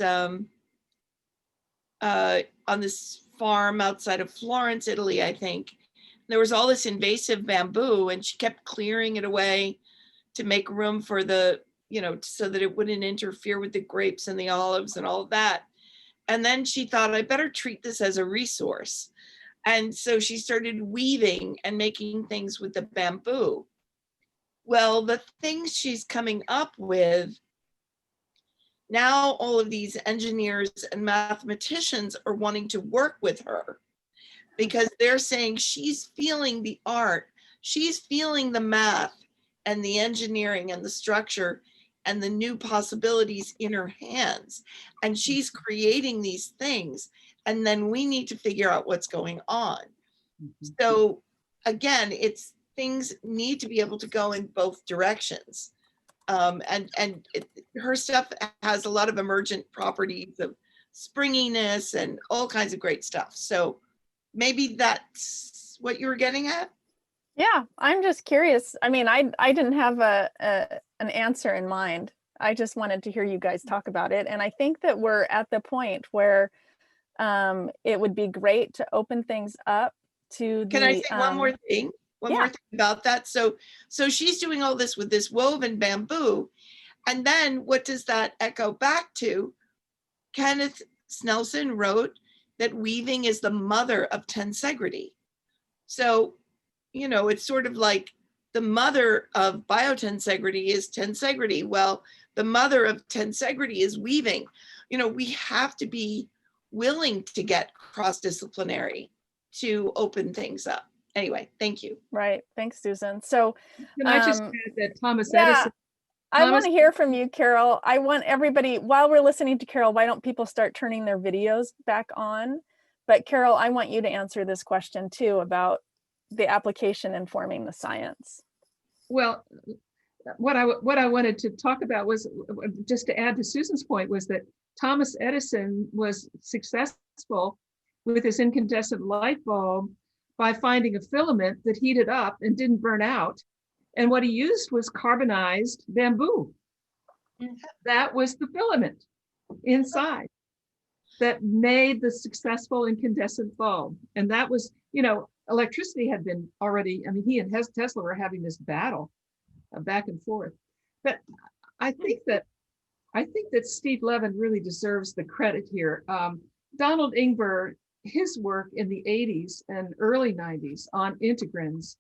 farm outside of Florence, Italy, I think. There was all this invasive bamboo, and she kept clearing it away to make room for the, so that it wouldn't interfere with the grapes and the olives and all of that. And then she thought, I better treat this as a resource. And so she started weaving and making things with the bamboo. Well, the things she's coming up with now all of these engineers and mathematicians are wanting to work with her because they're saying she's feeling the art, she's feeling the math and the engineering and the structure and the new possibilities in her hands. And she's creating these things. And then we need to figure out what's going on. So again, it's things need to be able to go in both directions. Her stuff has a lot of emergent properties of springiness and all kinds of great stuff. So maybe that's what you were getting at? Yeah, I'm just curious. I mean, I didn't have an answer in mind. I just wanted to hear you guys talk about it. And I think that we're at the point where it would be great to open things up to the— Can I say one more thing? One more thing about that. So she's doing all this with this woven bamboo. And then what does that echo back to? Kenneth Snelson wrote that weaving is the mother of tensegrity. So, you know, it's sort of like the mother of biotensegrity is tensegrity. Well, the mother of tensegrity is weaving. You know, we have to be willing to get cross-disciplinary to open things up. Anyway, thank you. Right. Thanks, Susan. So can I just add that Thomas yeah, Edison? I want to hear from you, Carol. I want everybody, while we're listening to Carol, why don't people start turning their videos back on? But Carol, I want you to answer this question too about the application informing the science. Well, what I wanted to talk about was, just to add to Susan's point, was that Thomas Edison was successful with his incandescent light bulb by finding a filament that heated up and didn't burn out. And what he used was carbonized bamboo. That was the filament inside that made the successful incandescent bulb. And that was, you know, electricity had been already, I mean, he and Tesla were having this battle back and forth. But I think that Steve Levin really deserves the credit here. Donald Ingber, his work in the 80s and early 90s on integrins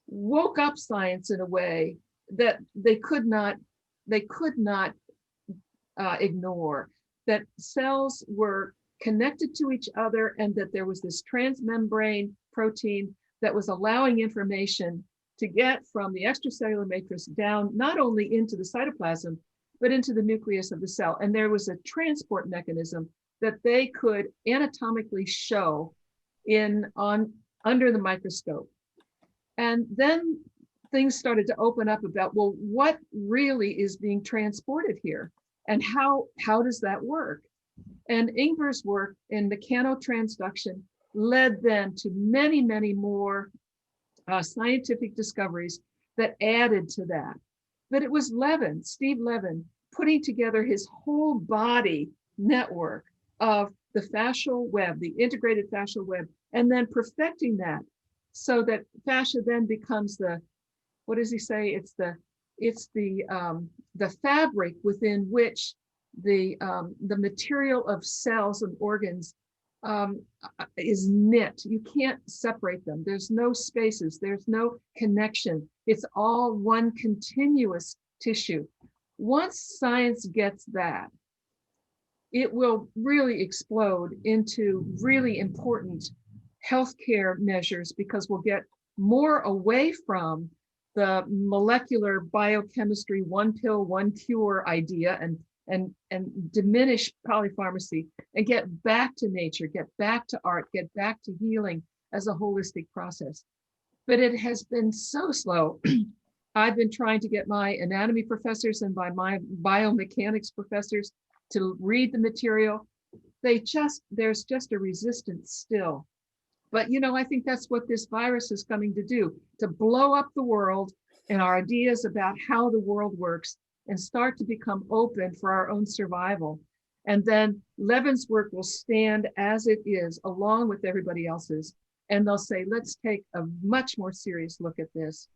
woke up science in a way that they could not ignore, that cells were connected to each other and that there was this transmembrane protein that was allowing information to get from the extracellular matrix down, not only into the cytoplasm, but into the nucleus of the cell. And there was a transport mechanism that they could anatomically show under the microscope. And then things started to open up about, well, what really is being transported here? And how does that work? And Ingber's work in mechanotransduction led then to many, many more scientific discoveries that added to that. But it was Steve Levin, putting together his whole body network of the fascial web, the integrated fascial web, and then perfecting that so that fascia then becomes the, what does he say? It's the fabric within which the material of cells and organs is knit. You can't separate them. There's no spaces. There's no connection. It's all one continuous tissue. Once science gets that, it will really explode into really important healthcare measures, because we'll get more away from the molecular biochemistry, one pill, one cure idea, and diminish polypharmacy, and get back to nature, get back to art, get back to healing as a holistic process. But it has been so slow. I've been trying to get my anatomy professors and my biomechanics professors to read the material. There's just a resistance still. But, you know, I think that's what this virus is coming to do, to blow up the world and our ideas about how the world works and start to become open for our own survival. And then Levin's work will stand as it is, along with everybody else's. And they'll say, let's take a much more serious look at this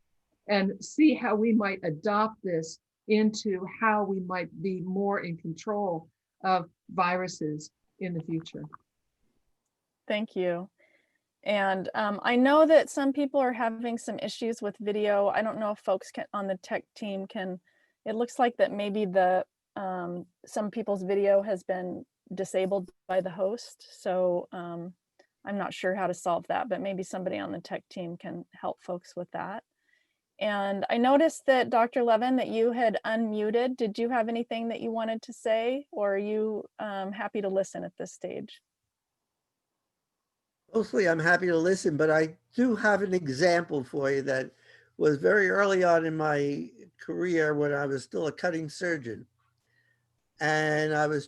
and see how we might adopt this into how we might be more in control of viruses in the future. Thank you. And I know that some people are having some issues with video. I don't know if folks on the tech team can, it looks like that maybe the some people's video has been disabled by the host. So I'm not sure how to solve that, but maybe somebody on the tech team can help folks with that. And I noticed that Dr. Levin, that you had unmuted. Did you have anything that you wanted to say, or are you happy to listen at this stage? Mostly I'm happy to listen, but I do have an example for you that was very early on in my career when I was still a cutting surgeon. And I was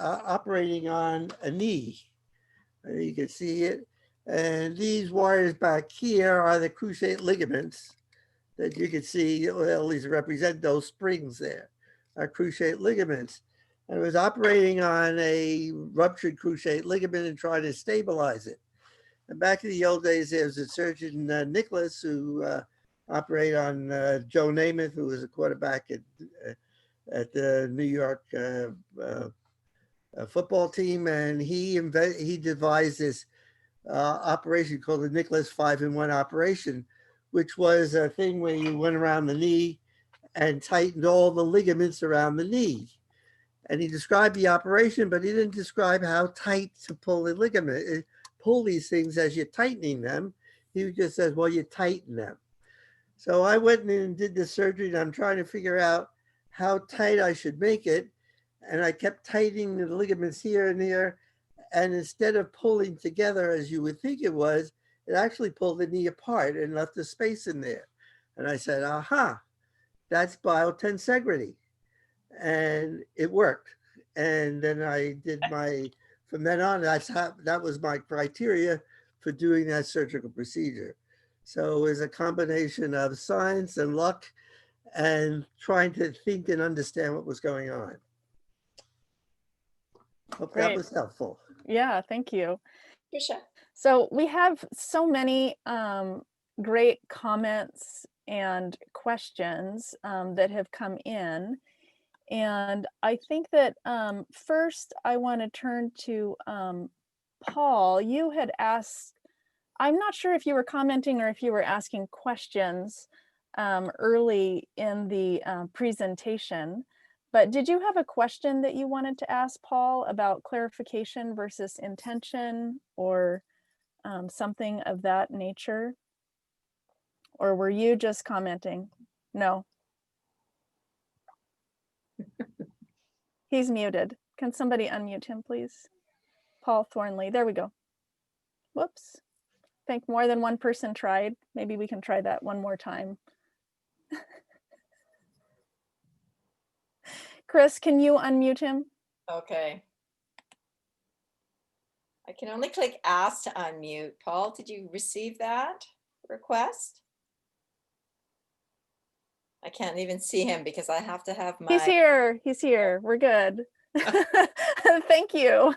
operating on a knee. You can see it. And these wires back here are the cruciate ligaments that you can see, well, these represent those springs there, are cruciate ligaments. And I was operating on a ruptured cruciate ligament and trying to stabilize it. And back in the old days, there was a surgeon, Nicholas, who operated on Joe Namath, who was a quarterback at the New York football team. And he devised this operation called the Nicholas 5-in-1 operation, which was a thing where you went around the knee and tightened all the ligaments around the knee. And he described the operation, but he didn't describe how tight to pull the ligament, pull these things as you're tightening them. He just says, well, you tighten them. So I went in and did the surgery, and I'm trying to figure out how tight I should make it. And I kept tightening the ligaments here and there. And instead of pulling together as you would think it was, it actually pulled the knee apart and left a space in there. And I said, aha, that's biotensegrity. And it worked. And then I did from then on, that was my criteria for doing that surgical procedure. So it was a combination of science and luck and trying to think and understand what was going on. Hope that was helpful. Yeah, thank you. Patricia. So we have so many great comments and questions that have come in. And I think that first I want to turn to Paul. You had asked, I'm not sure if you were commenting or if you were asking questions early in the presentation, but did you have a question that you wanted to ask Paul about clarification versus intention or something of that nature? Or were you just commenting? No. He's muted. Can somebody unmute him, please? Paul Thornley. There we go. Whoops. I think more than one person tried. Maybe we can try that one more time. Chris, can you unmute him? Okay. I can only click ask to unmute. Paul, did you receive that request? I can't even see him because I have to have my... He's here. He's here. We're good. Thank you.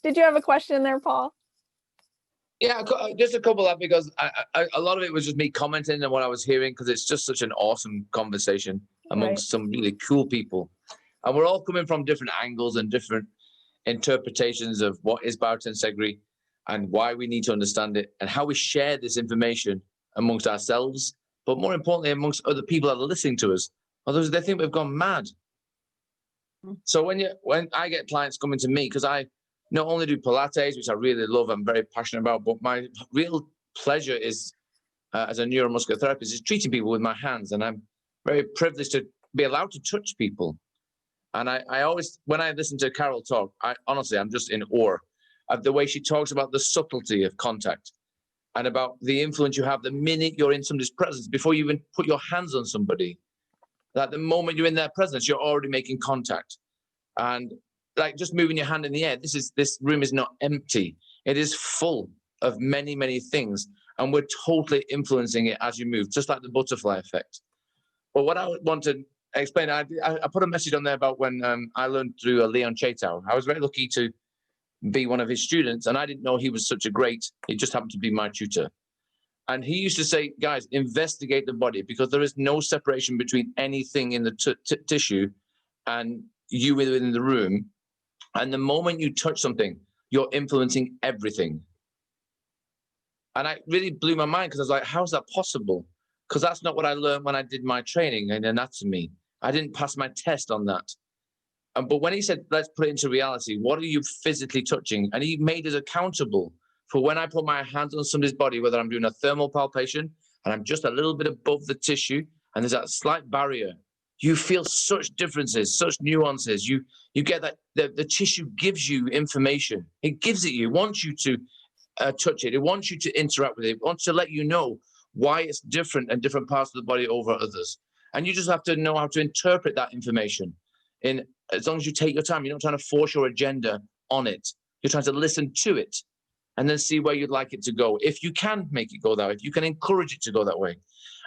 Did you have a question there, Paul? Yeah, just a couple of, because a lot of it was just me commenting on what I was hearing, because it's just such an awesome conversation amongst some really cool people. And we're all coming from different angles and different interpretations of what is biotensegrity and why we need to understand it and how we share this information amongst ourselves, but more importantly, amongst other people that are listening to us. Otherwise, they think we've gone mad. So when I get clients coming to me, because I not only do Pilates, which I really love, I'm very passionate about, but my real pleasure is, as a neuromuscular therapist, is treating people with my hands. And I'm very privileged to be allowed to touch people. And I always, when I listen to Carol talk, honestly, I'm just in awe of the way she talks about the subtlety of contact and about the influence you have the minute you're in somebody's presence, before you even put your hands on somebody. That the moment you're in their presence, you're already making contact. And like just moving your hand in the air, this room is not empty. It is full of many, many things. And we're totally influencing it as you move, just like the butterfly effect. But what I want to explain, I put a message on there about when I learned through Leon Chaitow. I was very lucky to be one of his students, and I didn't know he was such a great, he just happened to be my tutor. And he used to say, guys, investigate the body, because there is no separation between anything in the tissue and you within the room. And the moment you touch something, you're influencing everything. And it really blew my mind, because I was like, how is that possible? Because that's not what I learned when I did my training in anatomy I didn't pass my test on that. But when he said, let's put it into reality, what are you physically touching? And he made us accountable for when I put my hands on somebody's body, whether I'm doing a thermal palpation and I'm just a little bit above the tissue and there's that slight barrier, you feel such differences, such nuances. You get that the tissue gives you information. It gives it you. It wants you to touch it. It wants you to interact with it. It wants to let you know why it's different in different parts of the body over others. And you just have to know how to interpret that information. As long as you take your time, you're not trying to force your agenda on it. You're trying to listen to it and then see where you'd like it to go. If you can make it go that way, if you can encourage it to go that way.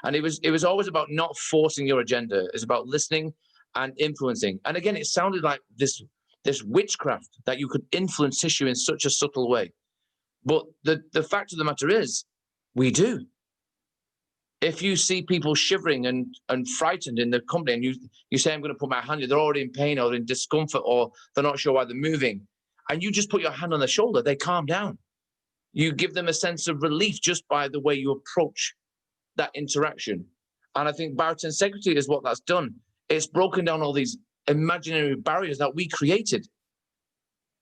And it was always about not forcing your agenda. It's about listening and influencing. And again, it sounded like this witchcraft that you could influence tissue in such a subtle way. But the fact of the matter is, we do. If you see people shivering and frightened in the company and you say, I'm going to put my hand in, they're already in pain or in discomfort or they're not sure why they're moving, and you just put your hand on their shoulder, they calm down. You give them a sense of relief just by the way you approach that interaction. And I think biotensegrity is what that's done. It's broken down all these imaginary barriers that we created.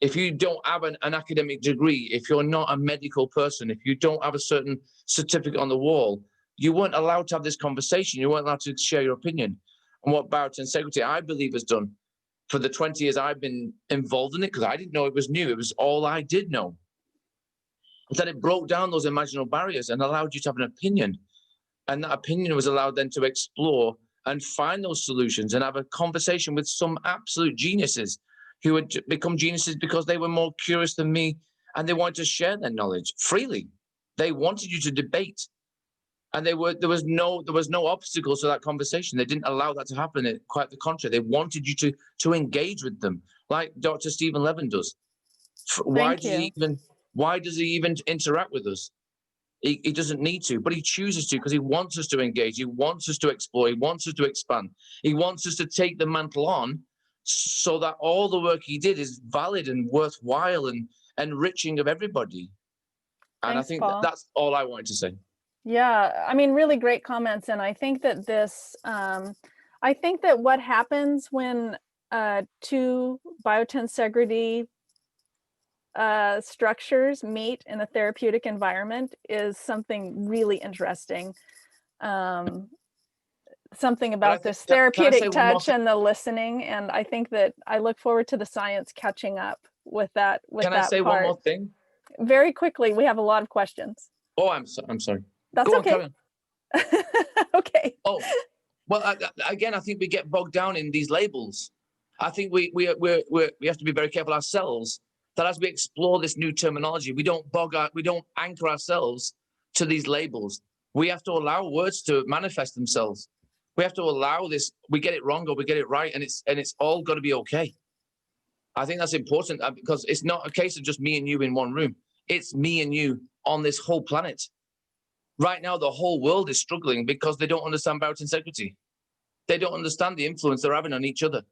If you don't have an academic degree, if you're not a medical person, if you don't have a certain certificate on the wall, you weren't allowed to have this conversation. You weren't allowed to share your opinion. And what biotensegrity, I believe, has done for the 20 years I've been involved in it, because I didn't know it was new. It was all I did know. That it broke down those imaginary barriers and allowed you to have an opinion. And that opinion was allowed then to explore and find those solutions and have a conversation with some absolute geniuses who had become geniuses because they were more curious than me and they wanted to share their knowledge freely. They wanted you to debate. And there was no obstacles to that conversation. They didn't allow that to happen. Quite the contrary. They wanted you to engage with them, like Dr. Stephen Levin does. Why does he even interact with us? He doesn't need to, but he chooses to because he wants us to engage. He wants us to explore. He wants us to expand. He wants us to take the mantle on so that all the work he did is valid and worthwhile and enriching of everybody. And Thanks, I think Paul. that's all I wanted to say. Yeah, I mean, really great comments. And I think that I think that what happens when two biotensegrity structures meet in a therapeutic environment is something really interesting. Something about this therapeutic touch and the listening. And I think that I look forward to the science catching up with that. Can I say one more thing? Very quickly, we have a lot of questions. Oh, I'm sorry. That's Go okay. on, carry on. Okay. Oh, well, again, I think we get bogged down in these labels. I think we have to be very careful ourselves that as we explore this new terminology, we don't anchor ourselves to these labels. We have to allow words to manifest themselves. We have to allow this. We get it wrong or we get it right, and it's all got to be okay. I think that's important because it's not a case of just me and you in one room. It's me and you on this whole planet. Right now, the whole world is struggling because they don't understand biotensegrity. They don't understand the influence they're having on each other.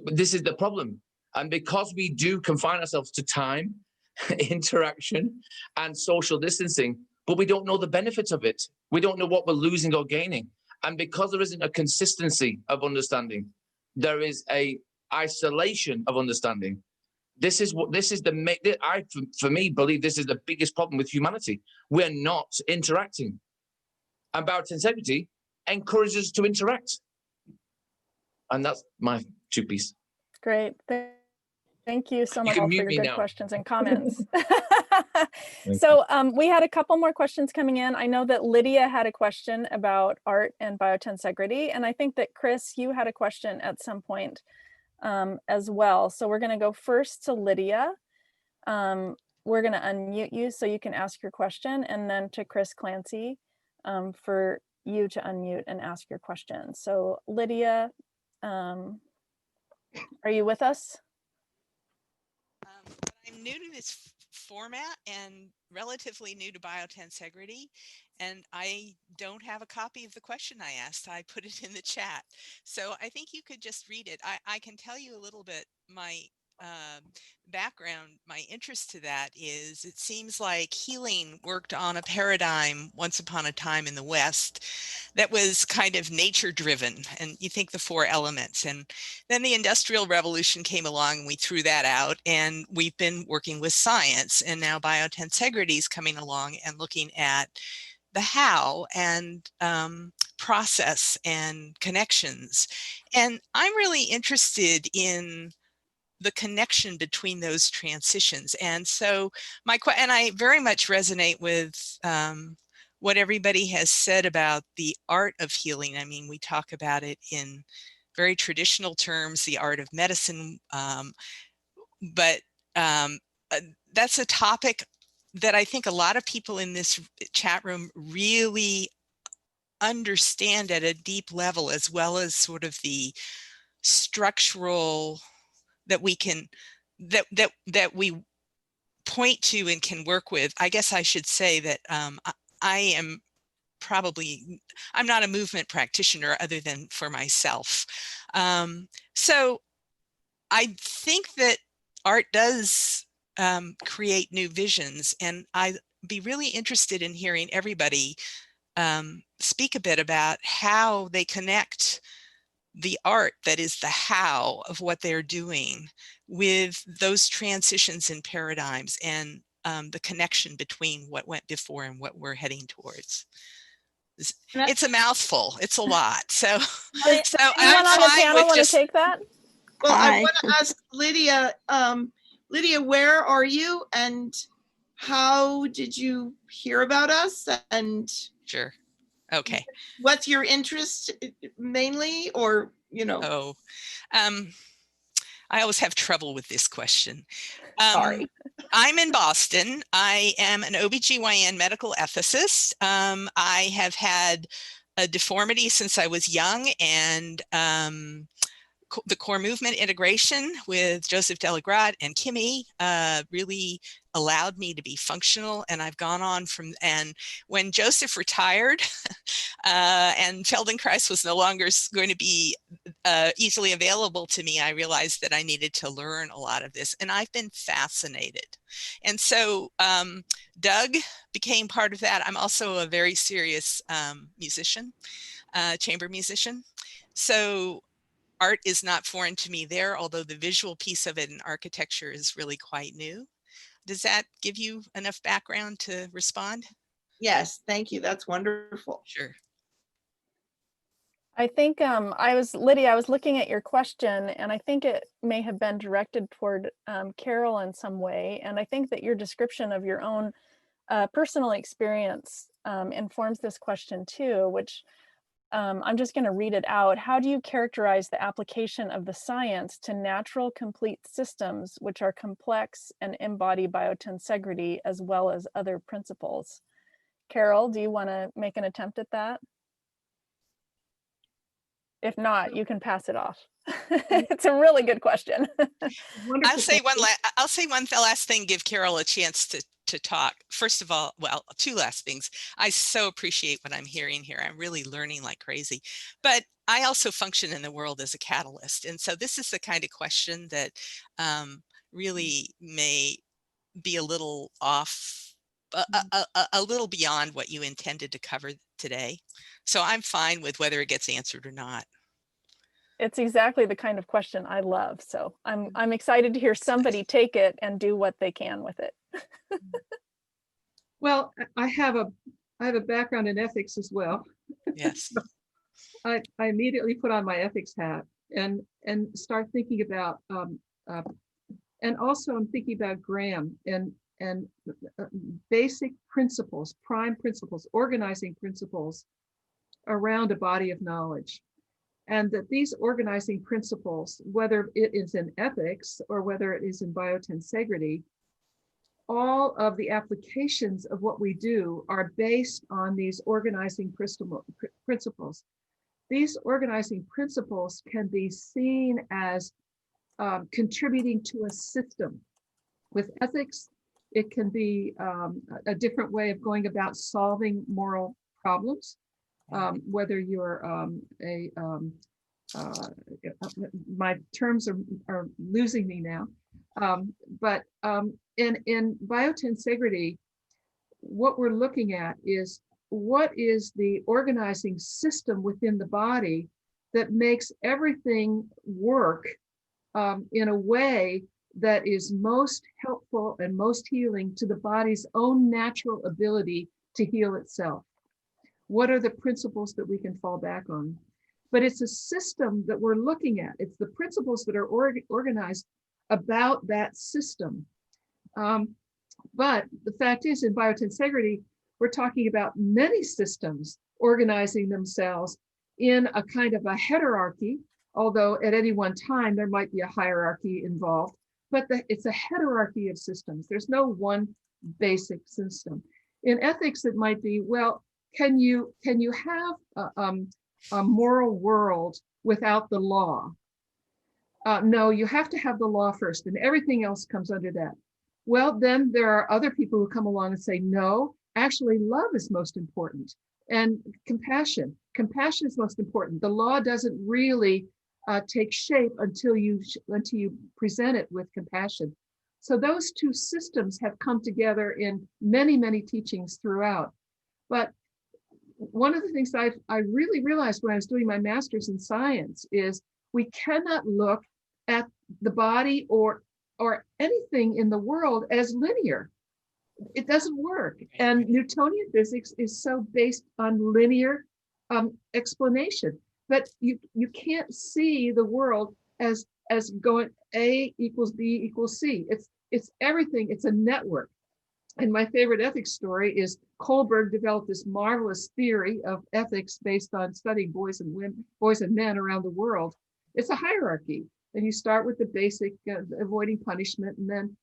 This is the problem. And because we do confine ourselves to time, interaction, and social distancing, but we don't know the benefits of it. We don't know what we're losing or gaining. And because there isn't a consistency of understanding, there is a isolation of understanding. For me, believe this is the biggest problem with humanity. We're not interacting. And biotensegrity encourages us to interact. And that's my two piece. Great. Thank you so much for your good now. Questions and comments. So we had a couple more questions coming in. I know that Lydia had a question about art and biotensegrity. And I think that Chris, you had a question at some point as well. So we're going to go first to Lydia. We're going to unmute you so you can ask your question, and then to Chris Clancy for you to unmute and ask your question. So Lydia, are you with us? I'm new to this format and relatively new to biotensegrity, and I don't have a copy of the question I asked. I put it in the chat. So I think you could just read it. I can tell you a little bit. My background, my interest to that is it seems like healing worked on a paradigm once upon a time in the West that was kind of nature driven. And you think the 4 elements, and then the Industrial Revolution came along and we threw that out, and we've been working with science, and now biotensegrity is coming along and looking at the how and process and connections. And I'm really interested in the connection between those transitions. And so and I very much resonate with what everybody has said about the art of healing. I mean, we talk about it in very traditional terms, the art of medicine, but that's a topic that I think a lot of people in this chat room really understand at a deep level, as well as sort of the structural that we can that we point to and can work with. I guess I should say that I'm not a movement practitioner other than for myself. So I think that art does create new visions, and I'd be really interested in hearing everybody speak a bit about how they connect the art that is the how of what they're doing with those transitions in paradigms, and the connection between what went before and what we're heading towards. It's a mouthful. It's a lot. So, anyone on the panel want to take that? Well, I want to ask Lydia. Lydia, where are you, and how did you hear about us? And sure. Okay. What's your interest mainly, or, you know? Oh, I always have trouble with this question. Sorry. I'm in Boston. I am an OBGYN medical ethicist. I have had a deformity since I was young, and the core movement integration with Joseph Delagrade and Kimmy really allowed me to be functional, and I've gone on from, and when Joseph retired and Feldenkrais was no longer going to be easily available to me, I realized that I needed to learn a lot of this, and I've been fascinated. And so Doug became part of that. I'm also a very serious musician, chamber musician. So art is not foreign to me there, although the visual piece of it in architecture is really quite new. Does that give you enough background to respond? Yes, thank you. That's wonderful. Sure. I think Lydia, I was looking at your question, and I think it may have been directed toward Carol in some way. And I think that your description of your own personal experience informs this question too, which I'm just going to read it out. How do you characterize the application of the science to natural complete systems, which are complex and embody biotensegrity as well as other principles? Carol, do you want to make an attempt at that? If not, you can pass it off. It's a really good question. I'll say one last thing, give Carol a chance to talk. First of all, well, 2 last things. I so appreciate what I'm hearing here. I'm really learning like crazy, but I also function in the world as a catalyst. And so this is the kind of question that really may be a little off, a little beyond what you intended to cover today. So I'm fine with whether it gets answered or not. It's exactly the kind of question I love. So I'm excited to hear somebody take it and do what they can with it. Well, I have a background in ethics as well. Yes. I immediately put on my ethics hat and start thinking about and also I'm thinking about Graham and basic principles, prime principles, organizing principles around a body of knowledge. And that these organizing principles, whether it is in ethics or whether it is in biotensegrity, all of the applications of what we do are based on these organizing principles. These organizing principles can be seen as contributing to a system. With ethics, it can be a different way of going about solving moral problems. Whether you're my terms are losing me now, In biotensegrity, what we're looking at is what is the organizing system within the body that makes everything work in a way that is most helpful and most healing to the body's own natural ability to heal itself. What are the principles that we can fall back on? But it's a system that we're looking at. It's the principles that are organized about that system. But the fact is, in biotensegrity, we're talking about many systems organizing themselves in a kind of a hierarchy, although at any one time there might be a hierarchy involved, but it's a hierarchy of systems. There's no one basic system. In ethics, it might be, well, can you have a moral world without the law? No, you have to have the law first, and everything else comes under that. Well, then there are other people who come along and say, no, actually love is most important, and compassion. Compassion is most important. The law doesn't really take shape until you present it with compassion. So those two systems have come together in many, many teachings throughout. But one of the things I really realized when I was doing my master's in science is we cannot look at the body or anything in the world as linear. It doesn't work. And Newtonian physics is so based on linear explanation, but you can't see the world as going A equals B equals C. It's everything. It's a network. And my favorite ethics story is Kohlberg developed this marvelous theory of ethics based on studying boys and men around the world. It's a hierarchy. And you start with the basic avoiding punishment, and then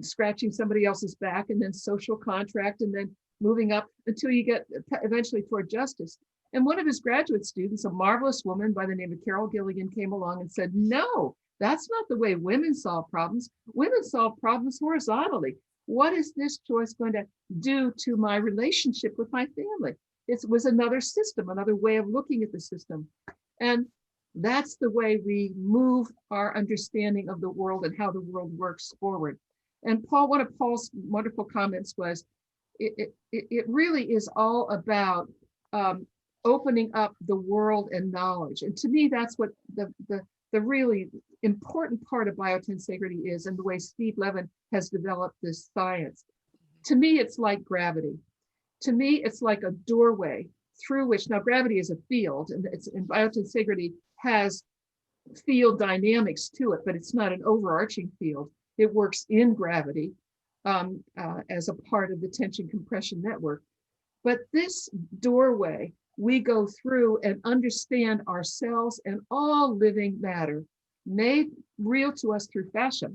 scratching somebody else's back, and then social contract, and then moving up until you get eventually toward justice. And one of his graduate students, a marvelous woman by the name of Carol Gilligan, came along and said, no, that's not the way women solve problems. Women solve problems horizontally. What is this choice going to do to my relationship with my family? It was another system, another way of looking at the system. And that's the way we move our understanding of the world and how the world works forward. And Paul, one of Paul's wonderful comments was, it really is all about opening up the world and knowledge. And to me, that's what the really important part of biotensegrity is, and the way Steve Levin has developed this science. To me, it's like gravity. To me, it's like a doorway through which, now gravity is a field, and it's in biotensegrity has field dynamics to it, but it's not an overarching field. It works in gravity as a part of the tension compression network. But this doorway, we go through and understand ourselves and all living matter made real to us through fascia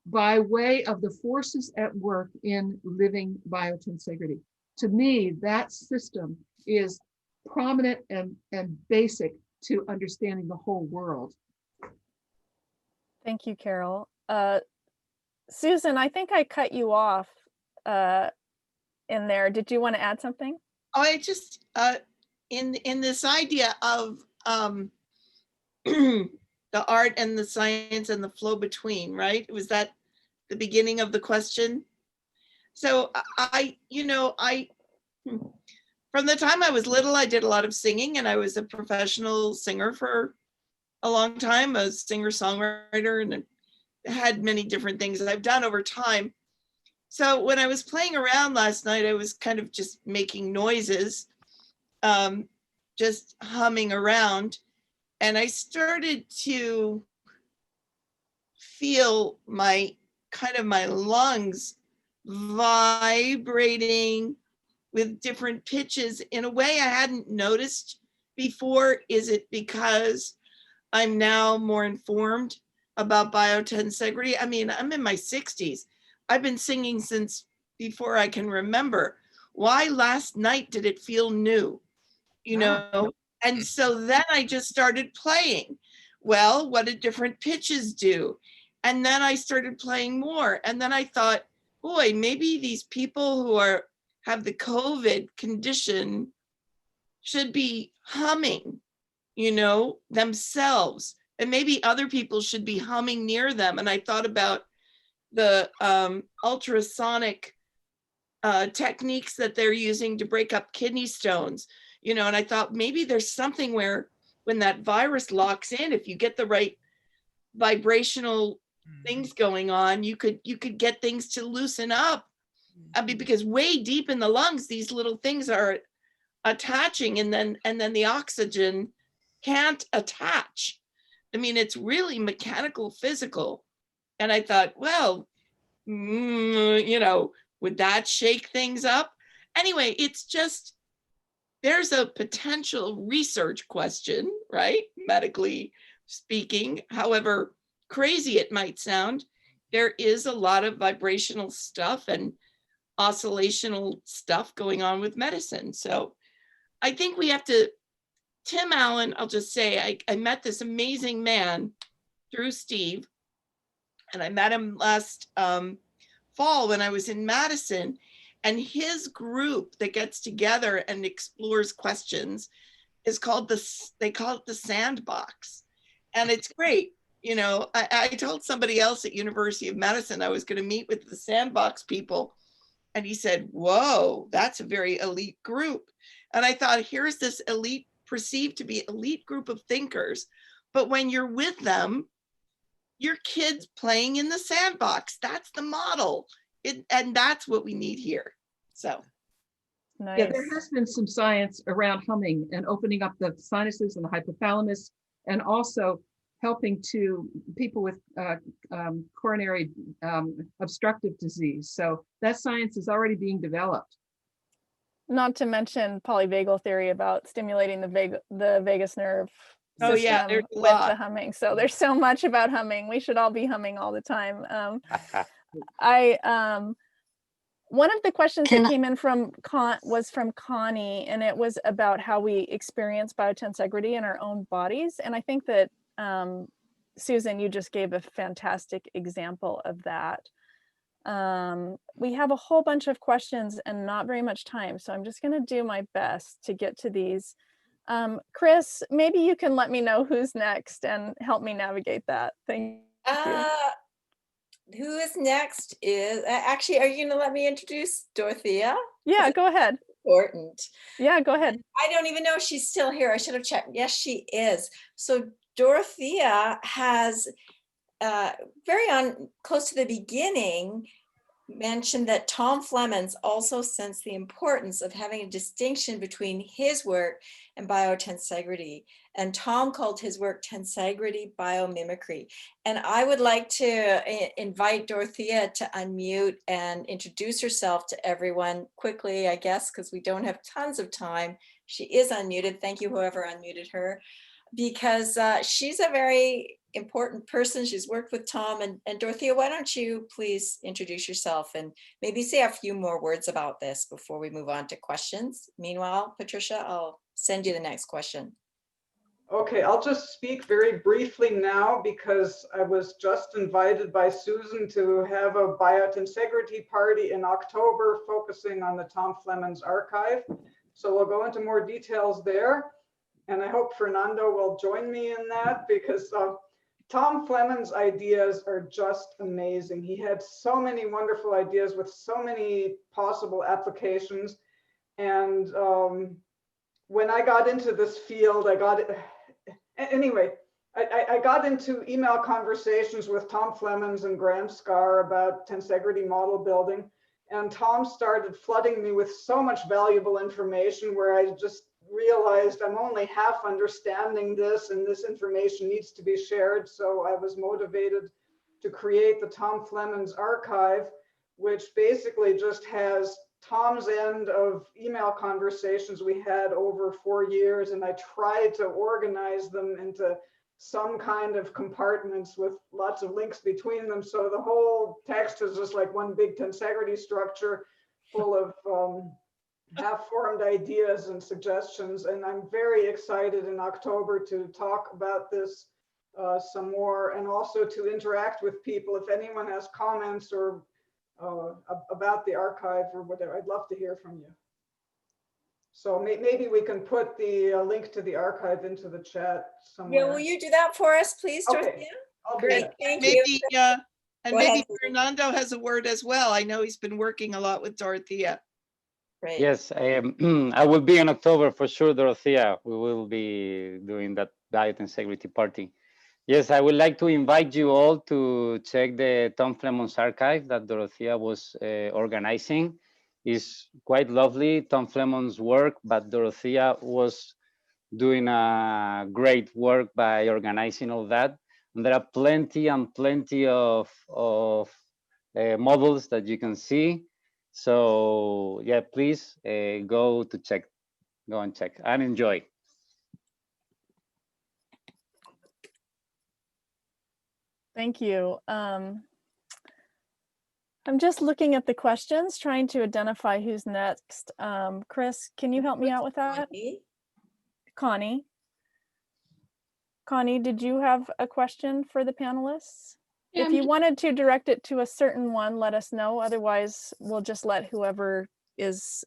by way of the forces at work in living biotensegrity. To me, that system is prominent and basic to understanding the whole world. Thank you, Carol. Susan, I think I cut you off in there. Did you want to add something? Oh, I just, in this idea of the art and the science and the flow between, right? Was that the beginning of the question? So from the time I was little, I did a lot of singing, and I was a professional singer for a long time, a singer-songwriter, and had many different things that I've done over time. So when I was playing around last night, I was kind of just making noises, just humming around. And I started to feel my lungs vibrating with different pitches in a way I hadn't noticed before. Is it because I'm now more informed about biotensegrity? I mean, I'm in my 60s. I've been singing since before I can remember. Why last night did it feel new? And so then I just started playing. Well, what did different pitches do? And then I started playing more. And then I thought, boy, maybe these people who have the COVID condition should be humming, themselves, and maybe other people should be humming near them. And I thought about the ultrasonic techniques that they're using to break up kidney stones, you know, and I thought maybe there's something where when that virus locks in, if you get the right vibrational things going on, you could get things to loosen up. I mean, because way deep in the lungs, these little things are attaching, and then the oxygen can't attach. I mean, it's really mechanical, physical. And I thought, well, you know, would that shake things up? Anyway, it's just, there's a potential research question, right? Medically speaking, however crazy it might sound, there is a lot of vibrational stuff and oscillational stuff going on with medicine. So I think we have to, Tim Allen, I'll just say, I met this amazing man through Steve, and I met him last fall when I was in Madison, and his group that gets together and explores questions is called they call it the Sandbox. And it's great. You know, I told somebody else at University of Madison I was going to meet with the Sandbox people. And he said, whoa, that's a very elite group. And I thought, here's this elite, perceived to be elite group of thinkers. But when you're with them, your kids playing in the sandbox. That's the model. And that's what we need here. So. Nice. Yeah, there has been some science around humming and opening up the sinuses and the hypothalamus, and also helping to people with coronary obstructive disease. So that science is already being developed. Not to mention polyvagal theory about stimulating the vagus nerve Oh yeah, system with the humming. So there's so much about humming. We should all be humming all the time. One of the questions that came in was from Connie, and it was about how we experience biotensegrity in our own bodies. And I think that Susan, you just gave a fantastic example of that. We have a whole bunch of questions and not very much time, so I'm just going to do my best to get to these. Chris, maybe you can let me know who's next and help me navigate that. Thank you. Who is next is, actually, are you going to let me introduce Dorothea? Yeah, go ahead. Important. Yeah, go ahead. I don't even know if she's still here. I should have checked. Yes, she is. So Dorothea has close to the beginning mentioned that Tom Fleming also sensed the importance of having a distinction between his work and biotensegrity. And Tom called his work tensegrity biomimicry. And I would like to invite Dorothea to unmute and introduce herself to everyone quickly, I guess, because we don't have tons of time. She is unmuted. Thank you, whoever unmuted her, because she's a very important person. She's worked with Tom. And Dorothea, why don't you please introduce yourself and maybe say a few more words about this before we move on to questions. Meanwhile, Patricia, I'll send you the next question. Okay, I'll just speak very briefly now because I was just invited by Susan to have a biotensegrity party in October focusing on the Tom Fleming archive. So we'll go into more details there. And I hope Fernando will join me in that because Tom Fleming's ideas are just amazing. He had so many wonderful ideas with so many possible applications. And when I got into this field, I got into email conversations with Tom Fleming and Graham Scarr about tensegrity model building. And Tom started flooding me with so much valuable information where I just realized I'm only half understanding this and this information needs to be shared. So I was motivated to create the Tom Fleming archive, which basically just has Tom's end of email conversations we had over 4 years. And I tried to organize them into some kind of compartments with lots of links between them. So the whole text is just like one big tensegrity structure full of half-formed ideas and suggestions. And I'm very excited in October to talk about this some more and also to interact with people. If anyone has comments or about the archive or whatever, I'd love to hear from you. So maybe we can put the link to the archive into the chat somewhere. Yeah, will you do that for us, please, Okay, Dorothea? I'll do Great, that. thank you. Maybe, and Go ahead, maybe Susan. Fernando has a word as well. I know he's been working a lot with Dorothea. Great. Yes, I will be in October for sure, Dorothea. We will be doing that Biotensegrity party. Yes, I would like to invite you all to check the Tom Fleming's archive that Dorothea was organizing. It's quite lovely, Tom Fleming's work, but Dorothea was doing a great work by organizing all that. And there are plenty and plenty of models that you can see. So yeah, please go and check and enjoy. Thank you. I'm just looking at the questions, trying to identify who's next. Chris, can you help me out with that? Connie. Connie, did you have a question for the panelists? Yeah, if you wanted to direct it to a certain one, let us know. Otherwise, we'll just let whoever is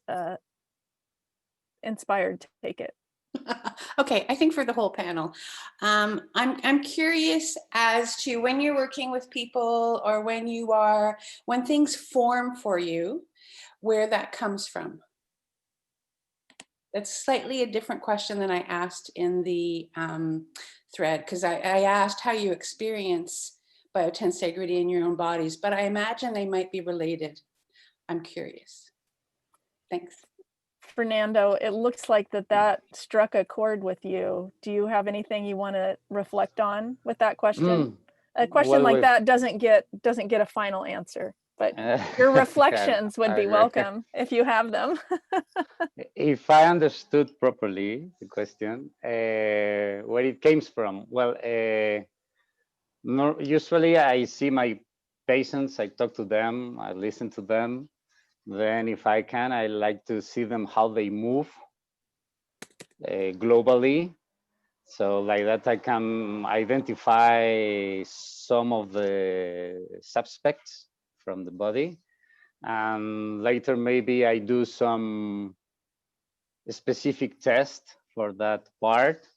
inspired to take it. Okay, I think for the whole panel, I'm curious as to when you're working with people or when things form for you, where that comes from. That's slightly a different question than I asked in the thread, because I asked how you experience biotensegrity in your own bodies, but I imagine they might be related. I'm curious. Thanks. Fernando, it looks like that struck a chord with you. Do you have anything you want to reflect on with that question? A question like that doesn't get a final answer, but your reflections would be welcome if you have them. If I understood properly the question, where it came from, well, usually I see my patients, I talk to them, I listen to them. Then if I can, I like to see them how they move globally. So like that, I can identify some of the suspects from the body. And later, maybe I do some specific test for that part.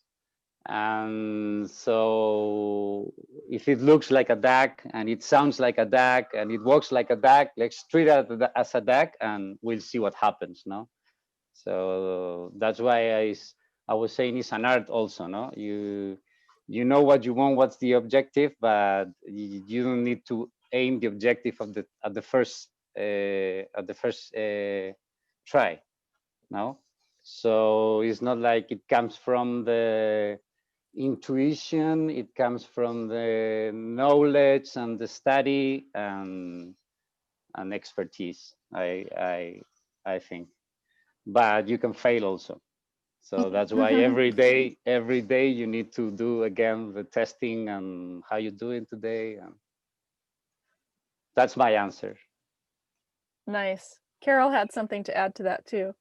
And so if it looks like a duck and it sounds like a duck and it walks like a duck, let's treat it as a duck and we'll see what happens, no? So that's why I was saying it's an art also, no? You know what you want, what's the objective, but you don't need to aim the objective at the first try, no? So it's not like it comes from the intuition, it comes from the knowledge and the study and expertise, I think. But you can fail also. So that's why every day you need to do again the testing and how you doing today. And that's my answer. Nice. Carol had something to add to that too.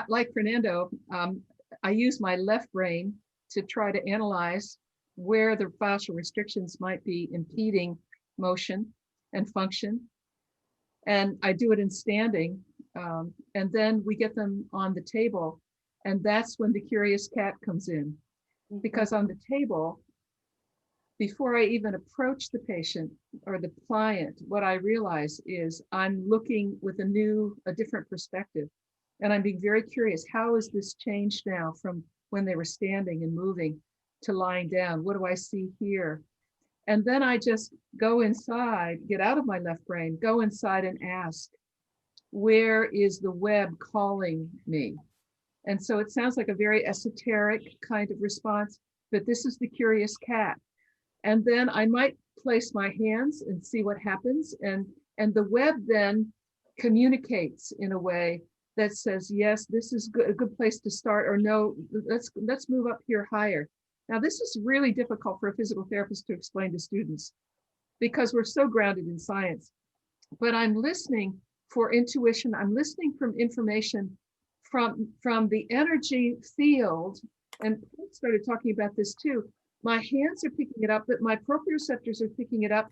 Like Fernando, I use my left brain to try to analyze where the fascial restrictions might be impeding motion and function. And I do it in standing. And then we get them on the table. And that's when the curious cat comes in. Because on the table, before I even approach the patient or the client, what I realize is I'm looking with a different perspective. And I'm being very curious, how is this changed now from when they were standing and moving to lying down? What do I see here? And then I just go inside, get out of my left brain, go inside and ask, where is the web calling me? And so it sounds like a very esoteric kind of response, but this is the curious cat. And then I might place my hands and see what happens. And the web then communicates in a way that says, yes, this is a good place to start, or no, let's move up here higher. Now, this is really difficult for a physical therapist to explain to students because we're so grounded in science. But I'm listening for intuition. I'm listening from information from the energy field. And Paul started talking about this too. My hands are picking it up, but my proprioceptors are picking it up.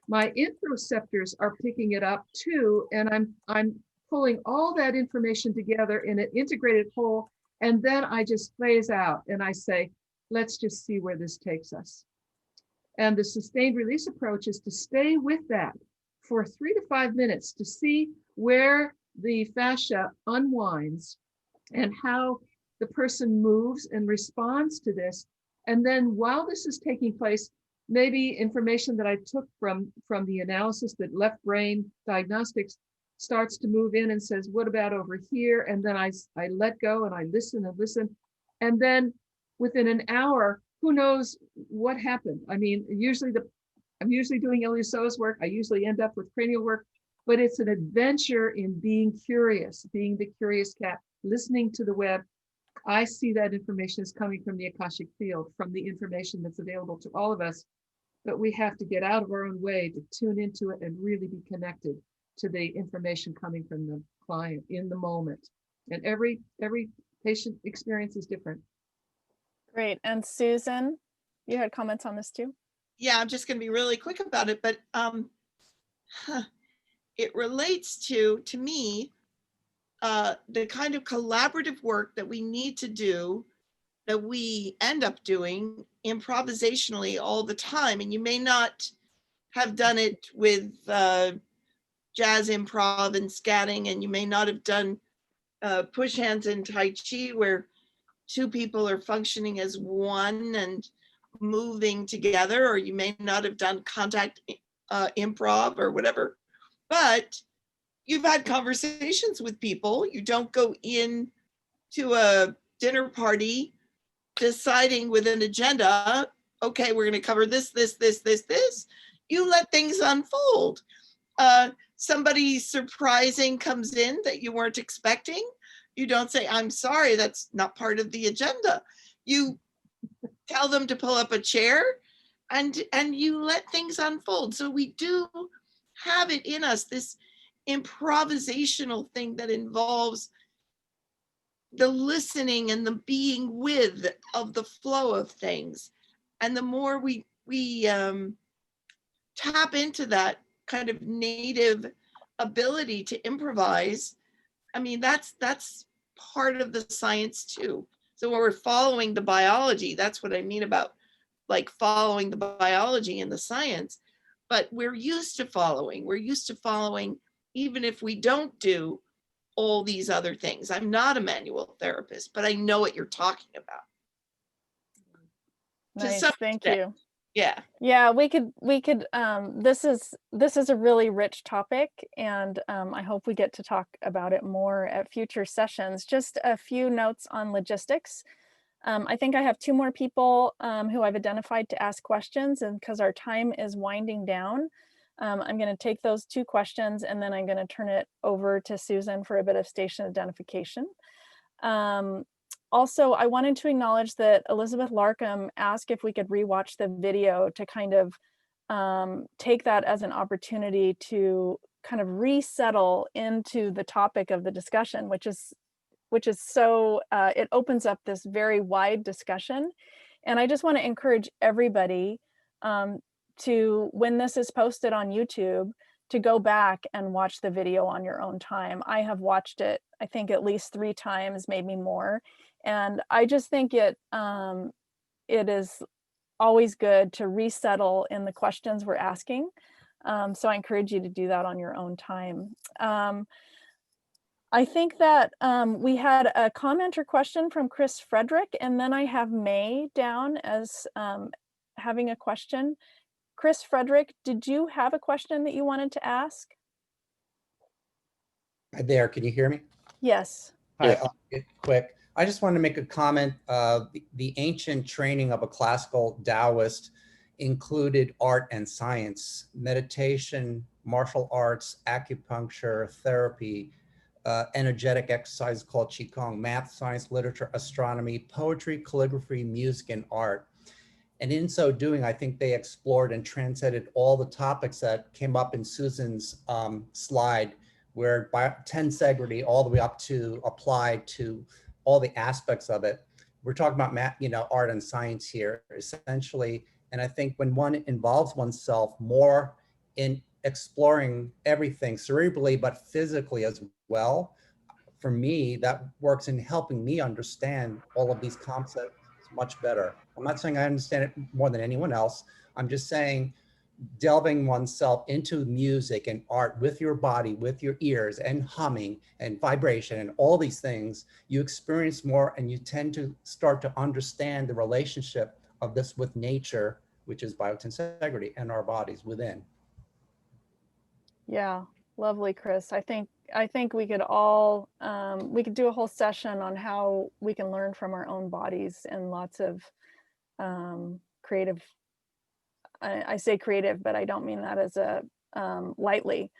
My interoceptors are picking it up too. And I'm pulling all that information together in an integrated whole. And then I just phase out and I say, let's just see where this takes us. And the sustained release approach is to stay with that for 3 to 5 minutes to see where the fascia unwinds and how the person moves and responds to this. And then while this is taking place, maybe information that I took from the analysis, that left brain diagnostics, starts to move in and says, what about over here? And then I let go and I listen and listen. And then within an hour, who knows what happened? I mean, I'm usually doing Ilya-So's work. I usually end up with cranial work, but it's an adventure in being curious, being the curious cat, listening to the web. I see that information is coming from the Akashic field, from the information that's available to all of us, but we have to get out of our own way to tune into it and really be connected to the information coming from the client in the moment. And every patient experience is different. Great. And Susan, you had comments on this too? Yeah, I'm just going to be really quick about it, but it relates to me, the kind of collaborative work that we need to do, that we end up doing improvisationally all the time. And you may not have done it with jazz improv and scatting, and you may not have done push hands in Tai Chi where two people are functioning as one and moving together, or you may not have done contact improv or whatever, but you've had conversations with people. You don't go in to a dinner party deciding with an agenda, okay, we're going to cover this. You let things unfold. Somebody surprising comes in that you weren't expecting. You don't say, I'm sorry, that's not part of the agenda. You tell them to pull up a chair and you let things unfold. So we do have it in us, this improvisational thing that involves the listening and the being with of the flow of things. And the more we tap into that kind of native ability to improvise, I mean, that's part of the science too. So when we're following the biology, that's what I mean about like following the biology and the science. But we're used to following even if we don't do all these other things. I'm not a manual therapist, but I know what you're talking about. Nice, thank you. Yeah. Yeah, we could, this is a really rich topic, and I hope we get to talk about it more at future sessions. Just a few notes on logistics. I think I have 2 more people who I've identified to ask questions, and because our time is winding down, I'm going to take those 2 questions and then I'm going to turn it over to Susan for a bit of station identification. Also, I wanted to acknowledge that Elizabeth Larkham asked if we could rewatch the video to kind of take that as an opportunity to kind of resettle into the topic of the discussion, which is so, it opens up this very wide discussion. And I just want to encourage everybody to, when this is posted on YouTube, to go back and watch the video on your own time. I have watched it, I think at least 3 times, maybe more. And I just think it is always good to resettle in the questions we're asking. So I encourage you to do that on your own time. I think that we had a comment or question from Chris Frederick, and then I have May down as having a question. Chris Frederick, did you have a question that you wanted to ask? Hi there, can you hear me? Yes. Hi, I'll get quick. I just wanted to make a comment. The ancient training of a classical Taoist included art and science, meditation, martial arts, acupuncture, therapy, energetic exercise called Qigong, math, science, literature, astronomy, poetry, calligraphy, music, and art. And in so doing, I think they explored and transcended all the topics that came up in Susan's slide, where tensegrity all the way up to applied to all the aspects of it. We're talking about math, art and science here, essentially. And I think when one involves oneself more in exploring everything cerebrally, but physically as well, for me, that works in helping me understand all of these concepts much better. I'm not saying I understand it more than anyone else. I'm just saying delving oneself into music and art with your body, with your ears, and humming and vibration and all these things, you experience more, and you tend to start to understand the relationship of this with nature, which is biotensegrity, and our bodies within. Yeah, lovely, Chris. I think we could all we could do a whole session on how we can learn from our own bodies, and lots of creative. I say creative, but I don't mean that as a lightly.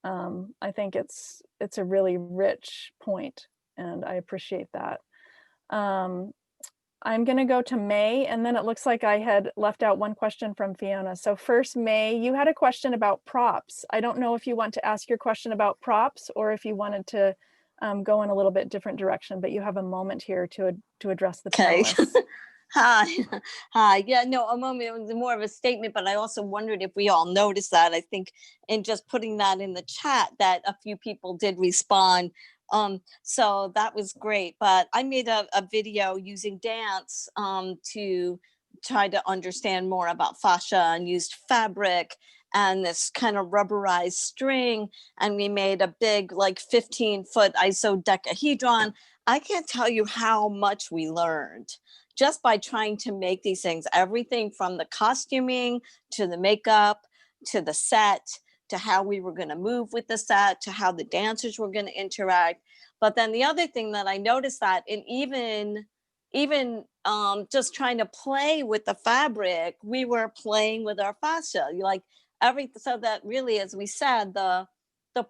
I think it's a really rich point, and I appreciate that. I'm going to go to May, and then it looks like I had left out one question from Fiona. So first, May, you had a question about props. I don't know if you want to ask your question about props or if you wanted to go in a little bit different direction, but you have a moment here to address the panelists. Hi. Yeah, no, a moment. It was more of a statement, but I also wondered if we all noticed that. I think in just putting that in the chat that a few people did respond. So that was great. But I made a video using dance to try to understand more about fascia, and used fabric and this kind of rubberized string. And we made a big, like 15-foot isodecahedron. I can't tell you how much we learned just by trying to make these things, everything from the costuming to the makeup, to the set, to how we were going to move with the set, to how the dancers were going to interact. But then the other thing that I noticed that, and even just trying to play with the fabric, we were playing with our fascia, so that really, as we said, the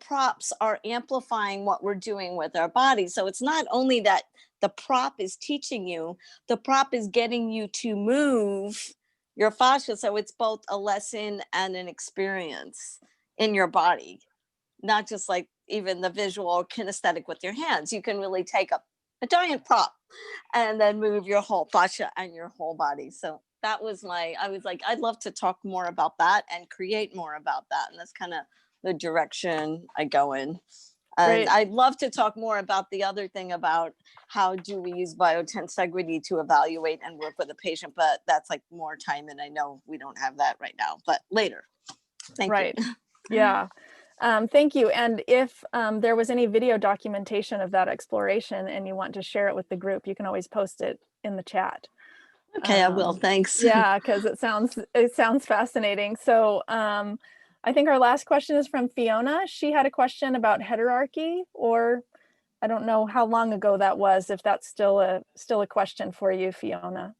props are amplifying what we're doing with our bodies. So it's not only that the prop is teaching you, the prop is getting you to move your fascia. So it's both a lesson and an experience in your body, not just like even the visual or kinesthetic with your hands. You can really take up a giant prop and then move your whole fascia and your whole body. So that was I was like, I'd love to talk more about that and create more about that. And that's kind of the direction I go in. And Great. I'd love to talk more about the other thing about how do we use biotensegrity to evaluate and work with a patient, but that's like more time, and I know we don't have that right now, but later. Thank you. Yeah. Thank you. And if there was any video documentation of that exploration and you want to share it with the group, you can always post it in the chat. Okay, I will. Thanks. Yeah, because it sounds fascinating. So I think our last question is from Fiona. She had a question about heterarchy, or I don't know how long ago that was, if that's still a question for you, Fiona.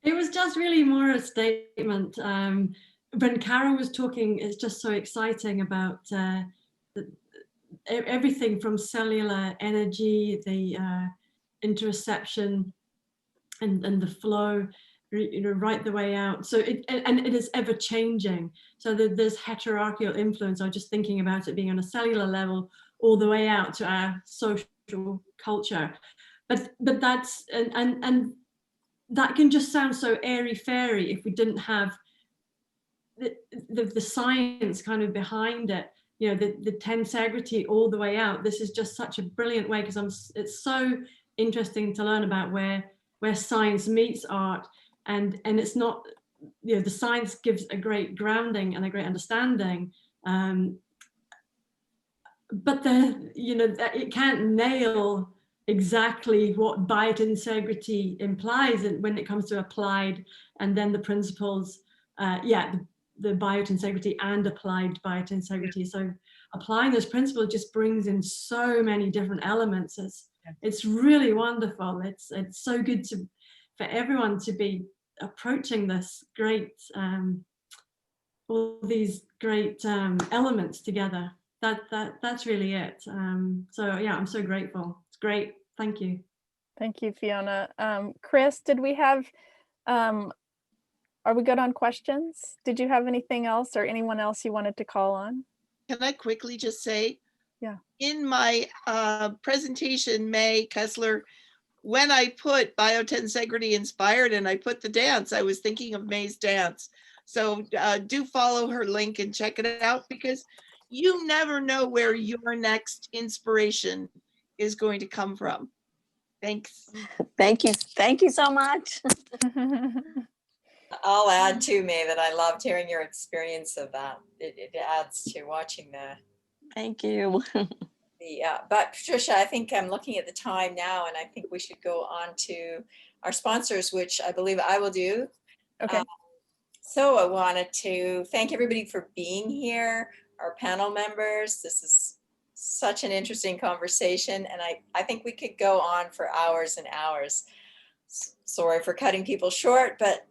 It was just really more a statement. When Karen was talking, it's just so exciting about everything from cellular energy, the interoception, and the flow, right the way out. So it is ever changing. So there's heterarchical influence. I was just thinking about it being on a cellular level all the way out to our social culture. But that's and that can just sound so airy fairy if we didn't have the science kind of behind it, the tensegrity all the way out. This is just such a brilliant way, because it's so interesting to learn about where science meets art, and it's not, the science gives a great grounding and a great understanding, but it can't nail exactly what biotensegrity implies when it comes to applied, and then the principles, the biotensegrity and applied biotensegrity. So applying those principles just brings in so many different elements. It's really wonderful. It's so good for everyone to be approaching this great, all these great elements together. That's really it. So yeah, I'm so grateful. It's great. Thank you. Thank you, Fiona. Chris, did we have, are we good on questions? Did you have anything else, or anyone else you wanted to call on? Can I quickly just say, yeah, in my presentation, May Kessler, when I put biotensegrity inspired and I put the dance, I was thinking of May's dance. So do follow her link and check it out, because you never know where your next inspiration is going to come from. Thanks. Thank you. Thank you so much. I'll add too, May, that I loved hearing your experience of that. It adds to watching the. Thank you. But Patricia, I think I'm looking at the time now, and I think we should go on to our sponsors, which I believe I will do. Okay. So I wanted to thank everybody for being here, our panel members. This is such an interesting conversation, and I think we could go on for hours and hours. Sorry for cutting people short, but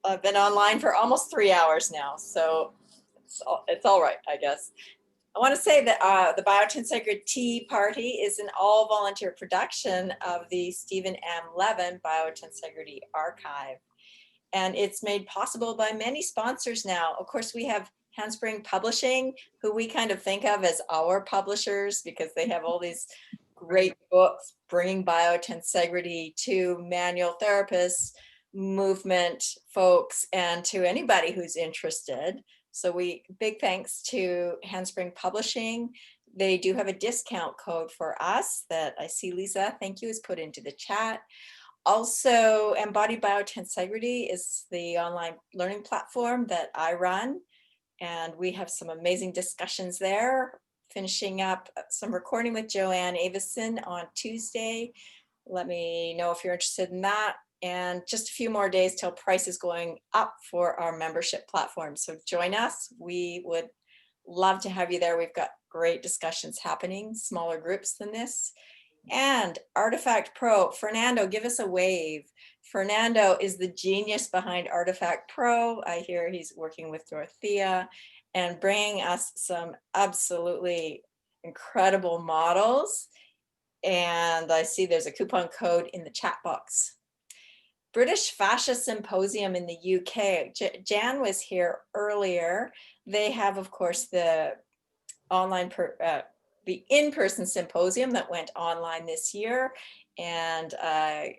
I've been online for almost 3 hours now, so it's all right, I guess. I want to say that the Biotensegrity Party is an all-volunteer production of the Stephen M. Levin Biotensegrity Archive. And it's made possible by many sponsors now. Of course, we have Handspring Publishing, who we kind of think of as our publishers because they have all these great books bringing biotensegrity to manual therapists, movement folks, and to anybody who's interested. So big thanks to Handspring Publishing. They do have a discount code for us that I see Lisa, thank you, has put into the chat. Also, Embodied Biotensegrity is the online learning platform that I run, and we have some amazing discussions there. Finishing up some recording with Joanne Avison on Tuesday. Let me know if you're interested in that. And just a few more days till price is going up for our membership platform. So join us. We would love to have you there. We've got great discussions happening, smaller groups than this. And Artifact Pro, Fernando, give us a wave. Fernando is the genius behind Artifact Pro. I hear he's working with Dorothea and bringing us some absolutely incredible models. And I see there's a coupon code in the chat box. British Fascia Symposium in the UK. Jan was here earlier. They have, of course, the online, the in-person symposium that went online this year. And I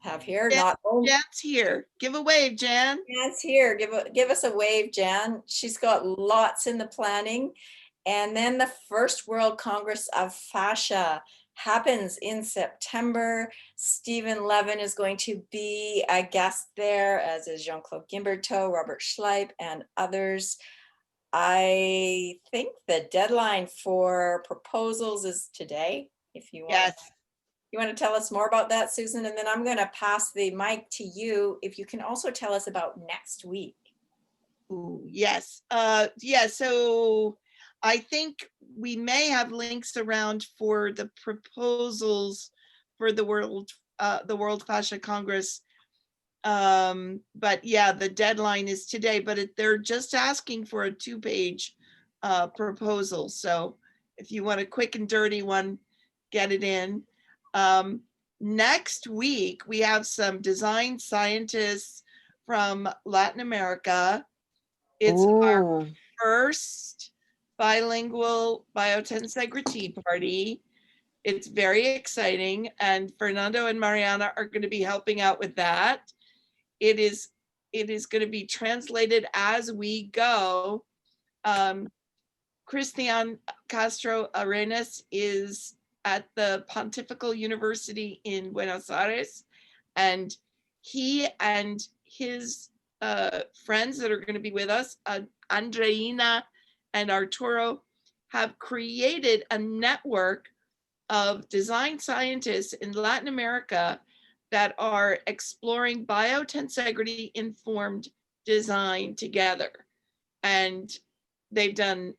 have here, Jan's here. Give a wave, Jan. Jan's here. Give us a wave, Jan. She's got lots in the planning. And then the First World Congress of Fascia happens in September. Stephen Levin is going to be a guest there, as is Jean-Claude Gimberto, Robert Schleip, and others. I think the deadline for proposals is today. If you want, yes. You want to tell us more about that, Susan? And then I'm going to pass the mic to you. If you can also tell us about next week. Ooh, yes. Yeah, so I think we may have links around for the proposals for the World Fascia Congress. But yeah, the deadline is today, but they're just asking for a 2-page proposal. So if you want a quick and dirty one, get it in. Next week, we have some design scientists from Latin America. It's our first bilingual Biotensegrity party. It's very exciting, and Fernando and Mariana are going to be helping out with that. It is going to be translated as we go. Cristian Castro Arenas is at the Pontifical University in Buenos Aires, and he and his friends that are going to be with us, Andreina and Arturo, have created a network of design scientists in Latin America that are exploring biotensegrity informed design together. And they've done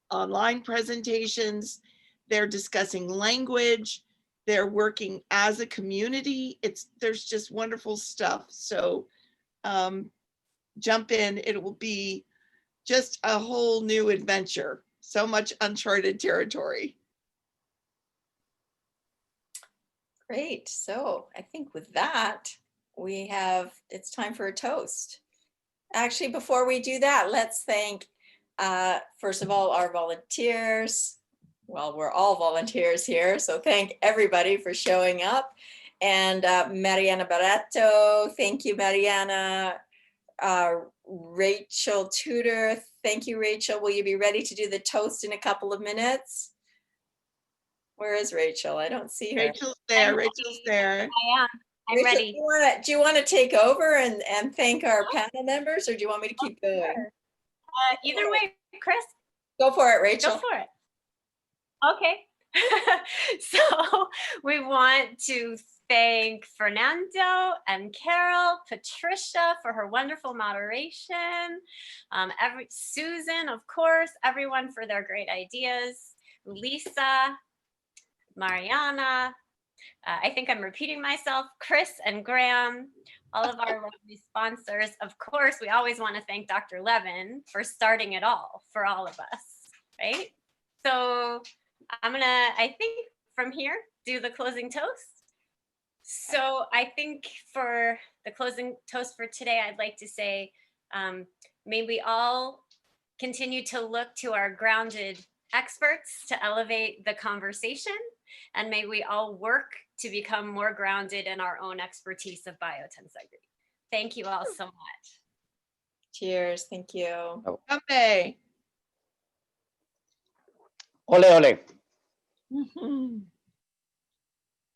online presentations, they're discussing language, they're working as a community. There's just wonderful stuff. So jump in, it will be just a whole new adventure. So much uncharted territory. Great. So I think with that, it's time for a toast. Actually, before we do that, let's thank, first of all, our volunteers. Well, we're all volunteers here, so thank everybody for showing up. And Mariana Barreto, thank you, Mariana. Rachel Tudor, thank you, Rachel. Will you be ready to do the toast in a couple of minutes? Where is Rachel? I don't see her. Rachel's there. Rachel's there. I am. I'm Rachel, ready. do you want to take over and thank our panel members, or do you want me to keep going? Either way, Chris. Go for it, Rachel. Go for it. Okay. So we want to thank Fernando and Carol, Patricia for her wonderful moderation, Susan, of course, everyone for their great ideas, Lisa, Mariana, I think I'm repeating myself, Chris and Graham, all of our lovely sponsors. Of course, we always want to thank Dr. Levin for starting it all for all of us, right? So I'm gonna, I think from here, do the closing toast. So I think for the closing toast for today, I'd like to say, may we all continue to look to our grounded experts to elevate the conversation, and may we all work to become more grounded in our own expertise of biotensegrity. Thank you all so much. Cheers. Thank you. Okay. Ole, ole. Mhm.